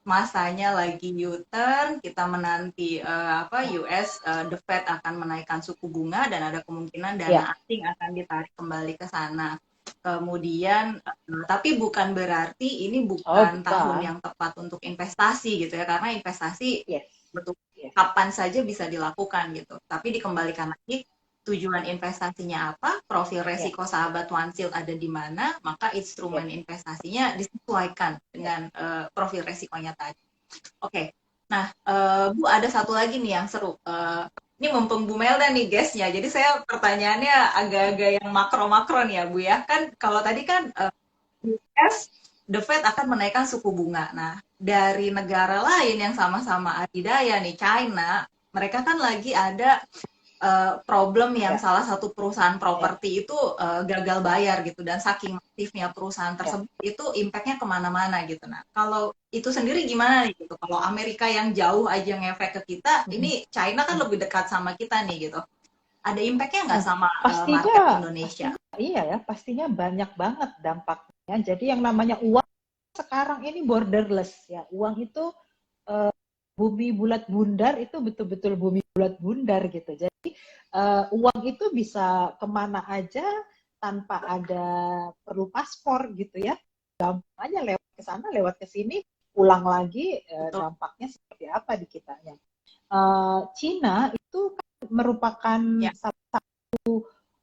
masanya lagi U-turn, kita menanti apa US The Fed akan menaikkan suku bunga dan ada kemungkinan Ya, dana asing akan ditarik kembali ke sana. Kemudian tapi bukan berarti ini oh bukan tahun bukan. yang tepat untuk investasi gitu ya, karena investasi Yes, betul yes. kapan saja bisa dilakukan gitu. Tapi dikembalikan lagi tujuan investasinya apa, profil Ya, resiko sahabat One Shield ada di mana, maka ya, instrumen investasinya disesuaikan ya. dengan profil resikonya tadi. Oke, nah Bu ada satu lagi nih yang seru. Ini mumpung Bu Melda nih guestnya, jadi saya pertanyaannya agak-agak yang makro-makro nih ya Bu ya. Kan kalau tadi kan US, The Fed akan menaikkan suku bunga. Nah, dari negara lain yang sama-sama adidaya nih, China, mereka kan lagi ada problem yang Ya, salah satu perusahaan ya, properti itu gagal bayar gitu, dan saking masifnya perusahaan ya. tersebut itu impact-nya kemana-mana gitu. Nah, kalau itu sendiri gimana nih gitu? Kalau Amerika yang jauh aja ngefek ke kita, ini China kan lebih dekat sama kita nih gitu. Ada impact-nya nggak Nah, sama market pastinya, Indonesia? pastinya iya ya, pastinya banyak banget dampaknya. Jadi yang namanya uang sekarang ini borderless ya. Uang itu bumi bulat bundar, itu betul-betul bumi bulat bundar gitu. Jadi uang itu bisa kemana aja tanpa ada perlu paspor gitu ya. Gampang aja lewat ke sana, lewat ke sini, pulang lagi, Betul. dampaknya seperti apa di kitanya. Cina itu kan merupakan Ya,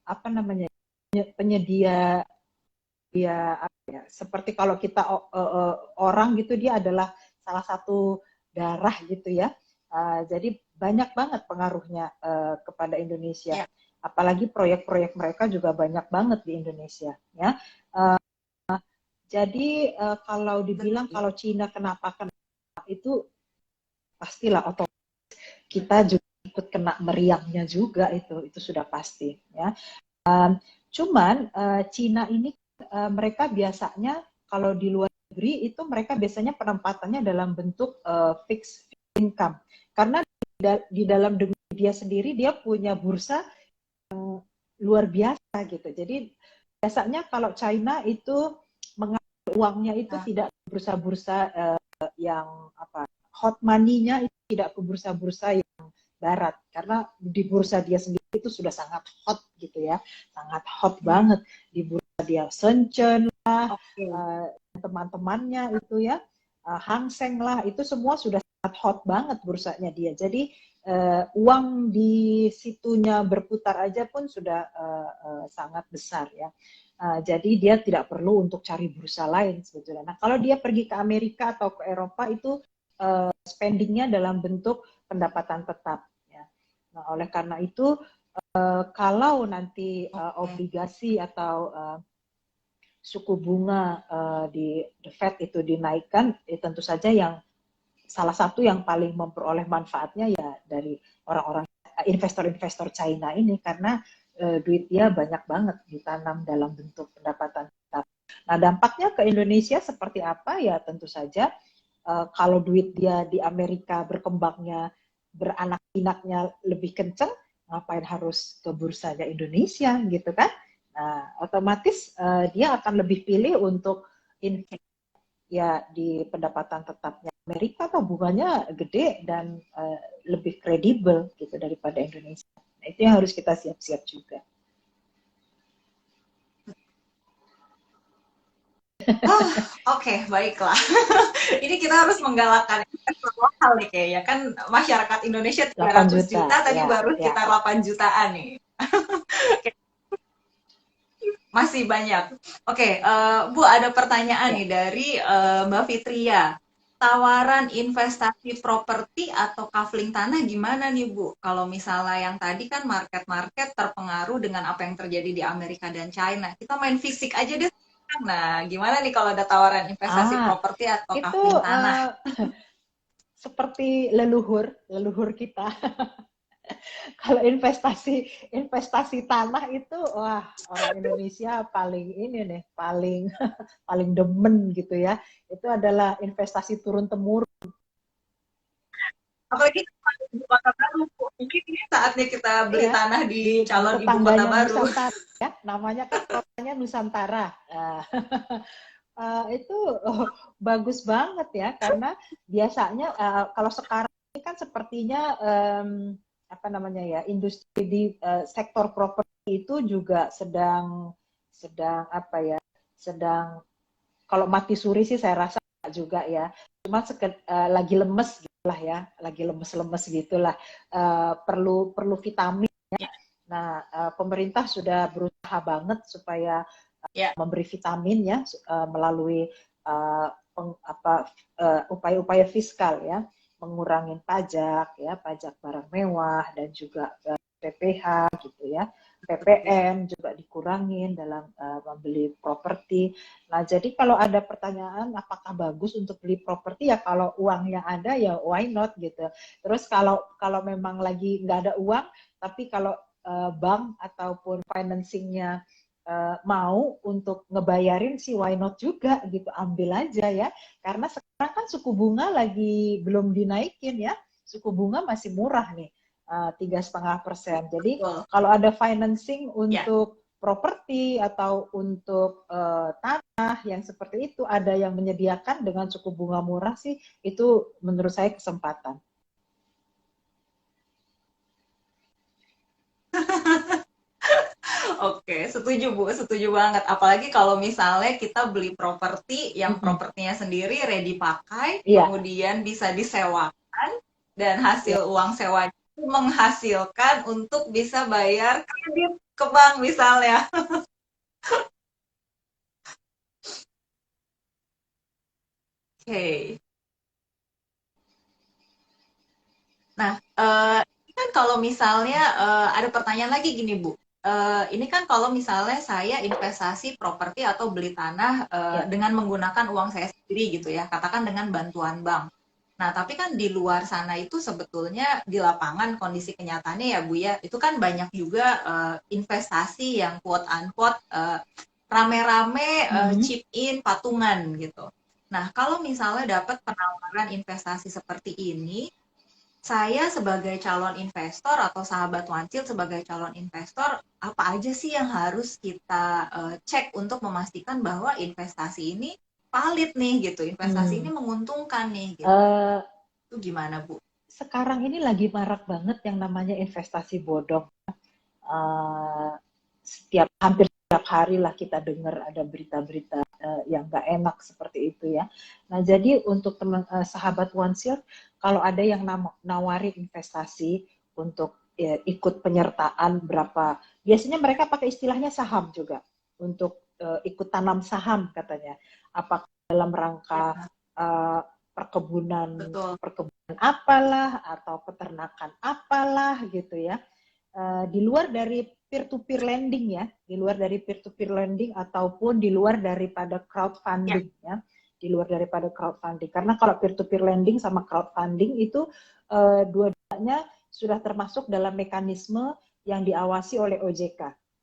apa namanya, penyedia dia apa ya, seperti kalau kita orang gitu, dia adalah salah satu darah gitu ya. Jadi banyak banget pengaruhnya kepada Indonesia. ya, Apalagi proyek-proyek mereka juga banyak banget di Indonesia ya. Jadi kalau dibilang Betul. kalau Cina kenapa itu pastilah otomatis kita juga ikut kena meriangnya juga, itu sudah pasti ya. Cuman Cina ini mereka biasanya kalau di luar negeri itu mereka biasanya penempatannya dalam bentuk fixed income, karena di dalam negeri dia sendiri dia punya bursa luar biasa gitu. Jadi biasanya kalau China itu mengambil uangnya itu Nah, tidak bursa-bursa yang apa hot money-nya itu tidak ke bursa-bursa yang barat, karena di bursa dia sendiri itu sudah sangat hot gitu ya, sangat hot hmm, banget di bursa dia. Shenzhen lah, oke. teman-temannya itu ya, Hang Seng lah, itu semua sudah sangat hot banget bursanya dia. Jadi uang di situnya berputar aja pun sudah sangat besar ya. Jadi dia tidak perlu untuk cari bursa lain sebetulnya. Nah kalau dia pergi ke Amerika atau ke Eropa itu spendingnya dalam bentuk pendapatan tetap. Ya. Nah oleh karena itu kalau nanti Oke. obligasi atau suku bunga di The Fed itu dinaikkan, tentu saja yang salah satu yang paling memperoleh manfaatnya ya dari orang-orang investor-investor China ini, karena duit dia banyak banget ditanam dalam bentuk pendapatan tetap. Nah dampaknya ke Indonesia seperti apa ya, tentu saja kalau duit dia di Amerika berkembangnya beranak pinaknya lebih kenceng, ngapain harus ke bursanya Indonesia gitu kan. Nah otomatis dia akan lebih pilih untuk ya di pendapatan tetapnya Amerika atau bunganya gede dan lebih kredibel gitu daripada Indonesia. Nah, itu yang harus kita siap-siap juga. Oh, oke, baiklah. Ini kita harus menggalakkan investor lokal nih kayaknya. Kan masyarakat Indonesia tiga 8 ratus juta, juta, tadi ya, baru ya, sekitar ya. 8 jutaan nih. Masih banyak. Oke, Bu, ada pertanyaan Ya. nih dari Mbak Fitria. Tawaran investasi properti atau kafling tanah gimana nih, Bu? Kalau misalnya yang tadi kan market-market terpengaruh dengan apa yang terjadi di Amerika dan China. Kita main fisik aja deh. Nah, gimana nih kalau ada tawaran investasi Ah, properti atau itu kafling tanah? seperti leluhur kita. Kalau investasi investasi tanah itu, wah, orang Indonesia paling ini nih, paling paling demen gitu ya. Itu adalah investasi turun temurun. Apalagi kalau ibu kota baru, Bu. Mungkin ini saatnya kita beli Iya, tanah di di calon ibu kota tetangganya baru. Nusantara ya, namanya kan kotanya Nusantara. Itu bagus banget ya, karena biasanya kalau sekarang ini kan sepertinya apa namanya ya, industri di sektor properti itu juga sedang sedang apa ya, sedang, kalau mati suri sih saya rasa juga ya, cuma lagi lemes gitulah ya, lagi lemes-lemes gitulah, perlu perlu vitamin. Nah, pemerintah sudah berusaha banget supaya Ya, memberi vitamin ya melalui uh, upaya-upaya fiskal ya, mengurangi pajak ya, pajak barang mewah dan juga PPH gitu ya, betul. PPN juga dikurangin dalam membeli properti. Nah, jadi kalau ada pertanyaan apakah bagus untuk beli properti, ya kalau uang yang ada ya why not gitu. Terus kalau kalau memang lagi nggak ada uang, tapi kalau bank ataupun financingnya mau untuk ngebayarin sih why not juga gitu, ambil aja ya, karena sekarang kan suku bunga lagi belum dinaikin ya, suku bunga masih murah nih, 3,5%. Jadi Betul. kalau ada financing Ya. untuk properti atau untuk tanah yang seperti itu, ada yang menyediakan dengan suku bunga murah sih, itu menurut saya kesempatan. Oke, setuju Bu, setuju banget. Apalagi kalau misalnya kita beli properti yang Mm-mm. propertinya sendiri ready pakai, Iya, kemudian bisa disewakan, dan ya. hasil uang sewa itu menghasilkan untuk bisa bayar kredit ke bank misalnya. Oke. Nah, ini kan kalau misalnya ada pertanyaan lagi gini Bu. ini kan kalau misalnya saya investasi properti atau beli tanah Ya. dengan menggunakan uang saya sendiri gitu ya, katakan dengan bantuan bank. Nah, tapi kan di luar sana itu sebetulnya di lapangan kondisi kenyataannya ya Bu ya, itu kan banyak juga investasi yang quote unquote rame-rame Mhm. chip in patungan gitu. Nah, kalau misalnya dapat penawaran investasi seperti ini, saya sebagai calon investor atau sahabat Wancil sebagai calon investor, apa aja sih yang harus kita cek untuk memastikan bahwa investasi ini valid nih gitu, investasi ini Hmm. menguntungkan nih gitu. Eh, Itu gimana Bu? Sekarang ini lagi marak banget yang namanya investasi bodong. Eh, Hampir setiap hari lah kita dengar ada berita-berita yang nggak enak seperti itu ya. Nah jadi untuk teman sahabat OneShield, kalau ada yang nawari investasi untuk ikut penyertaan berapa, biasanya mereka pakai istilahnya saham juga untuk ikut tanam saham katanya. Apakah dalam rangka Ya, perkebunan betul. perkebunan apalah atau peternakan apalah gitu ya. Di luar dari peer-to-peer lending ya, di luar dari peer-to-peer lending ataupun di luar daripada Ya, crowdfunding ya, di luar daripada crowdfunding. Karena kalau peer-to-peer lending sama crowdfunding itu dua-duanya sudah termasuk dalam mekanisme yang diawasi oleh OJK.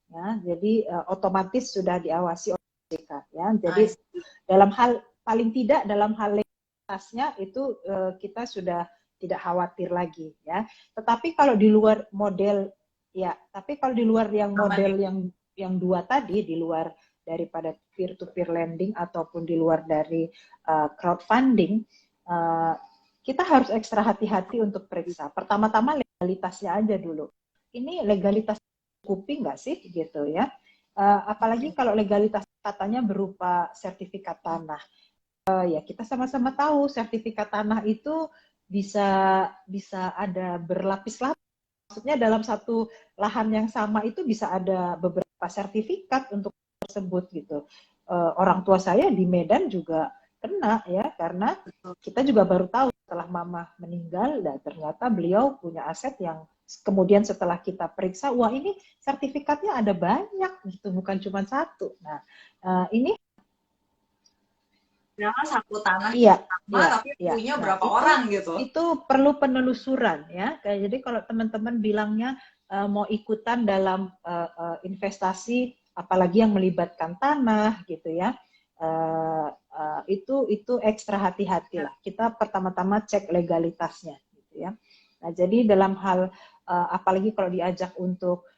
Ya, jadi otomatis sudah diawasi oleh OJK. Ya, I jadi see. dalam hal paling tidak dalam hal legalitasnya itu kita sudah tidak khawatir lagi ya. Tetapi kalau di luar model ya, tapi kalau di luar yang Aman ya. model yang dua tadi, di luar daripada peer-to-peer lending ataupun di luar dari crowdfunding, uh, kita harus ekstra hati-hati untuk periksa. Pertama-tama legalitasnya aja dulu. Ini legalitas cukupi nggak sih gitu ya? Apalagi Oke. kalau legalitas katanya berupa sertifikat tanah. Ya kita sama-sama tahu sertifikat tanah itu bisa bisa ada berlapis-lapis. Maksudnya dalam satu lahan yang sama itu bisa ada beberapa sertifikat untuk tersebut gitu. Orang tua saya di Medan juga kena ya karena Betul. kita juga baru tahu setelah mama meninggal dan ternyata beliau punya aset yang kemudian setelah kita periksa, wah ini sertifikatnya ada banyak gitu, bukan cuma satu. Nah, ini Jangan satu tanah iya, sama iya, tapi iya. punya Nah, berapa orang gitu. itu perlu penelusuran ya. Kayak jadi kalau teman-teman bilangnya mau ikutan dalam investasi apalagi yang melibatkan tanah gitu ya. Itu ekstra hati-hati Ya. lah. Kita pertama-tama cek legalitasnya gitu ya. Nah, jadi dalam hal apalagi kalau diajak untuk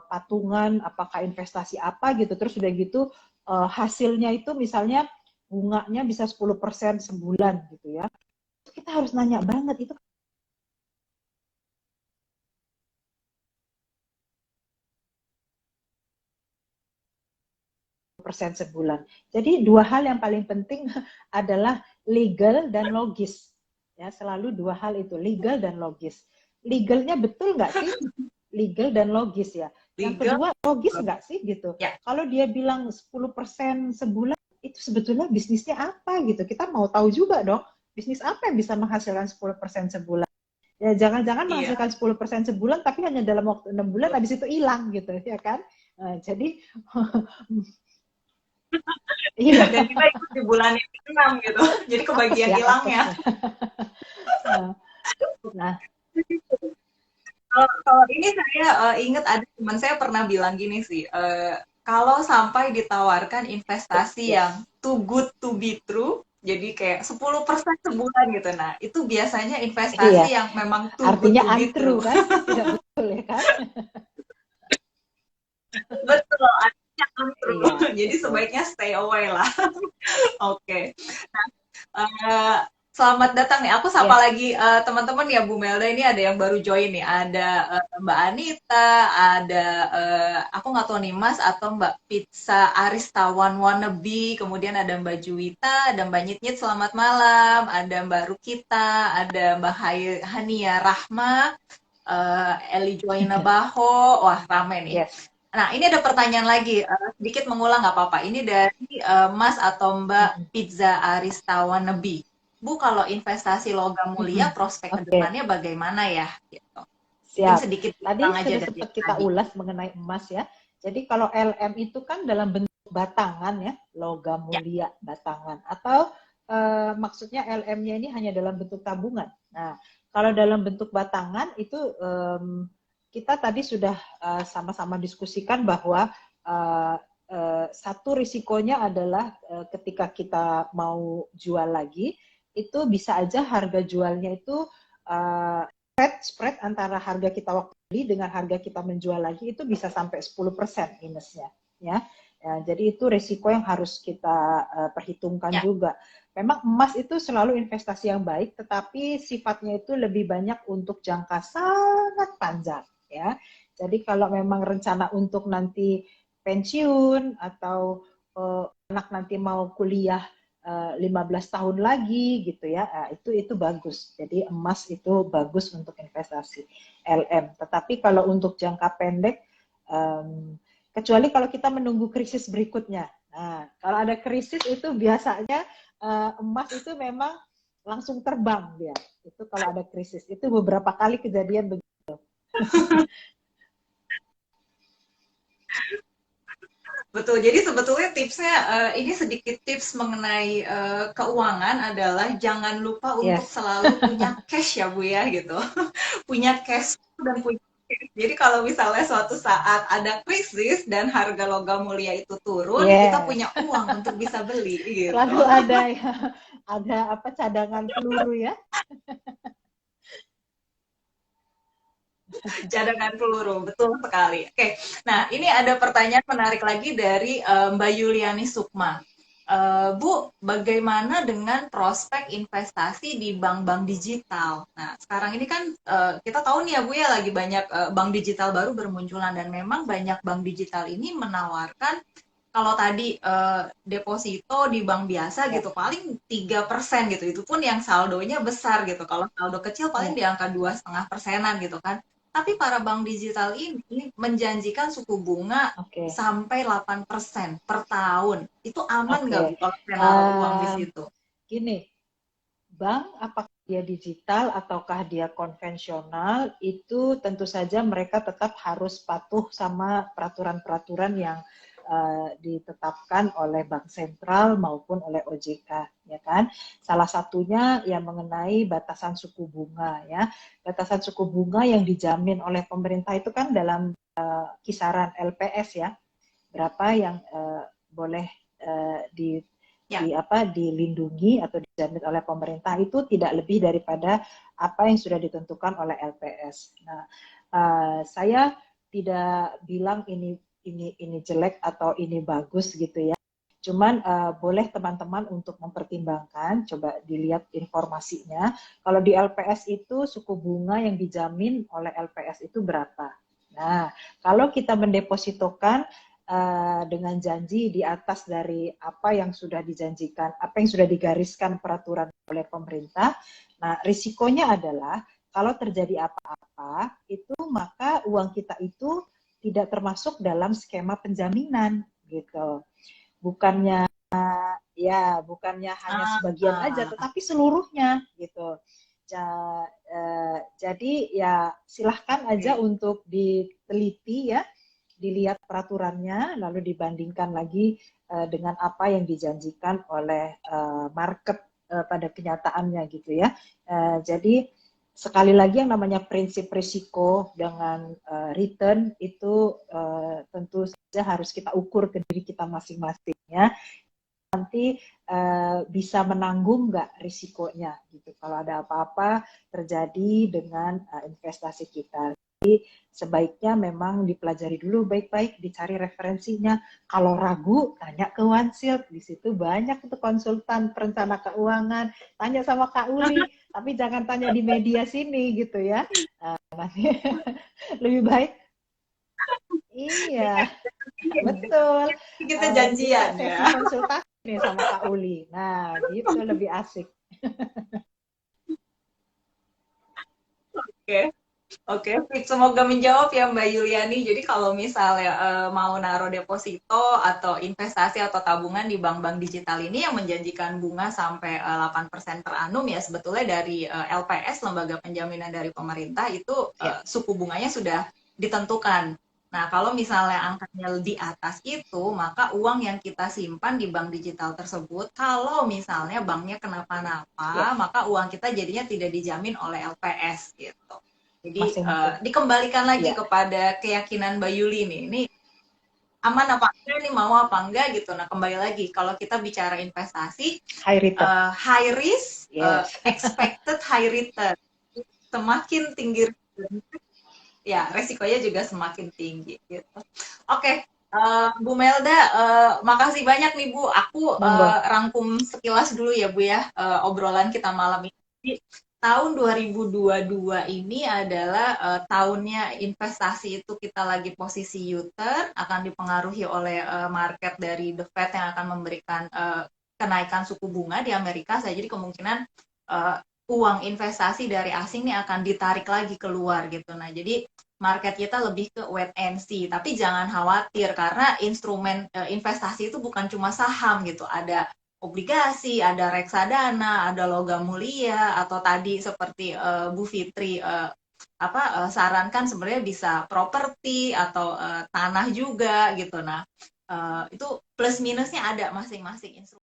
patungan apakah investasi apa gitu terus udah gitu hasilnya itu misalnya bunganya bisa 10% sebulan gitu ya. Kita harus nanya banget itu persen sebulan. Jadi dua hal yang paling penting adalah legal dan logis. Ya, selalu dua hal itu, legal dan logis. Legalnya betul nggak sih? Legal dan logis ya. Yang Legal. kedua, logis nggak sih gitu. Ya, Kalau dia bilang 10% sebulan, itu sebetulnya bisnisnya apa gitu. Kita mau tahu juga dong, bisnis apa yang bisa menghasilkan 10% sebulan. Ya jangan-jangan iya. menghasilkan 10% sebulan tapi hanya dalam waktu 6 bulan habis itu hilang gitu ya kan. Nah, jadi iya. Dan kita ikut di bulan yang ke-6 gitu. Jadi Apes kebagian ya, apes hilangnya. ya. Nah, Kalau ini saya ingat ada teman saya pernah bilang gini sih, kalau sampai ditawarkan investasi ya. yang too good to be true, jadi kayak 10% sebulan gitu. Nah, itu biasanya Iya, investasi yang memang too good artinya to be untrue true. kan? Tidak betul ya kan? Betul, artinya untrue. Iya, Jadi betul. sebaiknya stay away lah. Oke. Eh, Selamat datang nih. Aku sapa Ya, lagi teman-teman ya Bu Melda ini ada yang baru join nih. Ada Mbak Anita, ada aku nggak tahu nih Mas atau Mbak Pizza Aristawan Wannabe, kemudian ada Mbak Juwita, ada Mbak Nyit-Nyit selamat malam, ada Mbak Rukita, ada Mbak Hania Rahma, Eli Joina Baho, wah rame nih. yes. Nah, ini ada pertanyaan lagi, sedikit mengulang nggak apa-apa. Ini dari Mas atau Mbak Mm-mm. Pizza Aristawan Nebi. Bu, kalau investasi logam mulia, Mm-mm. prospek ke Oke, depannya bagaimana ya? Gitu. Mungkin Siap. sedikit Tadi kurang aja sudah dari sempat yang kita tadi. ulas mengenai emas ya. Jadi kalau LM itu kan dalam bentuk batangan ya, logam Ya, mulia batangan. Atau maksudnya LM-nya ini hanya dalam bentuk tabungan. Nah, kalau dalam bentuk batangan itu kita tadi sudah sama-sama diskusikan bahwa satu risikonya adalah ketika kita mau jual lagi, itu bisa aja harga jualnya itu uh, spread antara harga kita waktu beli dengan harga kita menjual lagi itu bisa sampai 10% minusnya ya. Ya, jadi itu risiko yang harus kita perhitungkan ya, juga. Memang emas itu selalu investasi yang baik, tetapi sifatnya itu lebih banyak untuk jangka sangat panjang ya. Jadi kalau memang rencana untuk nanti pensiun atau anak nanti mau kuliah 15 tahun lagi gitu ya, itu bagus. Jadi emas itu bagus untuk investasi LM. Tetapi kalau untuk jangka pendek, kecuali kalau kita menunggu krisis berikutnya. Nah, kalau ada krisis itu biasanya emas itu memang langsung terbang dia. Itu kalau ada krisis. Itu beberapa kali kejadian begitu. betul. Jadi sebetulnya tipsnya ini sedikit tips mengenai keuangan adalah jangan lupa untuk Yes. selalu punya cash ya Bu ya gitu. Punya cash dan punya cash. Jadi kalau misalnya suatu saat ada krisis dan harga logam mulia itu turun, kita Yes. punya uang untuk bisa beli gitu. Selalu ada ya, ada apa cadangan peluru ya. Cadangan peluru, betul sekali. Oke, nah ini ada pertanyaan menarik lagi dari Mbak Yuliani Sukma. Bu, bagaimana dengan prospek investasi di bank-bank digital? Nah, sekarang ini kan kita tahu nih ya Bu ya lagi banyak bank digital baru bermunculan dan memang banyak bank digital ini menawarkan kalau tadi deposito di bank biasa Ya, gitu paling 3% gitu. Itu pun yang saldonya besar gitu. Kalau saldo kecil paling ya. di angka 2,5%-an gitu kan. Tapi para bank digital ini menjanjikan suku bunga Oke, sampai 8% per tahun. Itu aman nggak Bu oke. kalau saya naruh uang di Um, situ? Gini, bank apakah dia digital ataukah dia konvensional, itu tentu saja mereka tetap harus patuh sama peraturan-peraturan yang ditetapkan oleh Bank Sentral maupun oleh OJK, ya kan? Salah satunya yang mengenai batasan suku bunga, ya. Batasan suku bunga yang dijamin oleh pemerintah itu kan dalam kisaran LPS, ya. Berapa yang boleh Ya, dilindungi atau dijamin oleh pemerintah itu tidak lebih daripada apa yang sudah ditentukan oleh LPS. Nah, saya tidak bilang ini jelek atau ini bagus gitu ya. Cuman boleh teman-teman untuk mempertimbangkan, coba dilihat informasinya. Kalau di LPS itu suku bunga yang dijamin oleh LPS itu berapa? Nah, kalau kita mendepositokan dengan janji di atas dari apa yang sudah dijanjikan, apa yang sudah digariskan peraturan oleh pemerintah. Nah, risikonya adalah kalau terjadi apa-apa, itu maka uang kita itu tidak termasuk dalam skema penjaminan gitu. Bukannya bukannya hanya sebagian aja, ah, tetapi seluruhnya gitu. Jadi ya silahkan aja oke. untuk diteliti ya, dilihat peraturannya, lalu dibandingkan lagi dengan apa yang dijanjikan oleh market pada kenyataannya gitu ya. Jadi sekali lagi yang namanya prinsip risiko dengan return itu tentu saja harus kita ukur ke diri kita masing-masing ya. Nanti bisa menanggung nggak risikonya gitu kalau ada apa-apa terjadi dengan investasi kita. Jadi sebaiknya memang dipelajari dulu baik-baik, dicari referensinya. Kalau ragu, tanya ke Wansil. Di situ banyak itu konsultan perencana keuangan. Tanya sama Kak Uli, tapi jangan tanya di media sini gitu ya. Nanti lebih baik. Iya, betul. Kita Minta janjian sesi ya. konsultasi nih sama Kak Uli. Nah, gitu lebih asik. Oke. Oke, Fit. Semoga menjawab ya Mbak Yuliani. Jadi kalau misalnya mau naruh deposito atau investasi atau tabungan di bank-bank digital ini yang menjanjikan bunga sampai 8% per annum ya sebetulnya dari LPS, Lembaga Penjaminan dari Pemerintah itu Ya, suku bunganya sudah ditentukan. Nah, kalau misalnya angkanya di atas itu, maka uang yang kita simpan di bank digital tersebut, kalau misalnya banknya ya, kenapa-napa, maka uang kita jadinya tidak dijamin oleh LPS gitu. Jadi masing-masing. dikembalikan lagi Ya, kepada keyakinan Mbak Yuli nih. Ini aman apa enggak, ini mau apa enggak gitu. Nah, kembali lagi kalau kita bicara investasi, high return. high risk, Yes. expected high return. Semakin tinggi ya resikonya juga semakin tinggi gitu. Oke, Bu Melda, makasih banyak nih Bu. Aku Monggo. rangkum sekilas dulu ya Bu ya, obrolan kita malam ini. Jadi, tahun 2022 ini adalah tahunnya investasi itu kita lagi posisi U-turn, akan dipengaruhi oleh market dari The Fed yang akan memberikan kenaikan suku bunga di Amerika. Jadi kemungkinan uh, uang investasi dari asing ini akan ditarik lagi keluar gitu. Nah, jadi market kita lebih ke wait and see. Tapi jangan khawatir karena instrumen investasi itu bukan cuma saham gitu. Ada obligasi, ada reksadana, ada logam mulia, atau tadi seperti Bu Fitri sarankan sebenarnya bisa properti atau tanah juga gitu. Nah, itu plus minusnya ada masing-masing instrumen.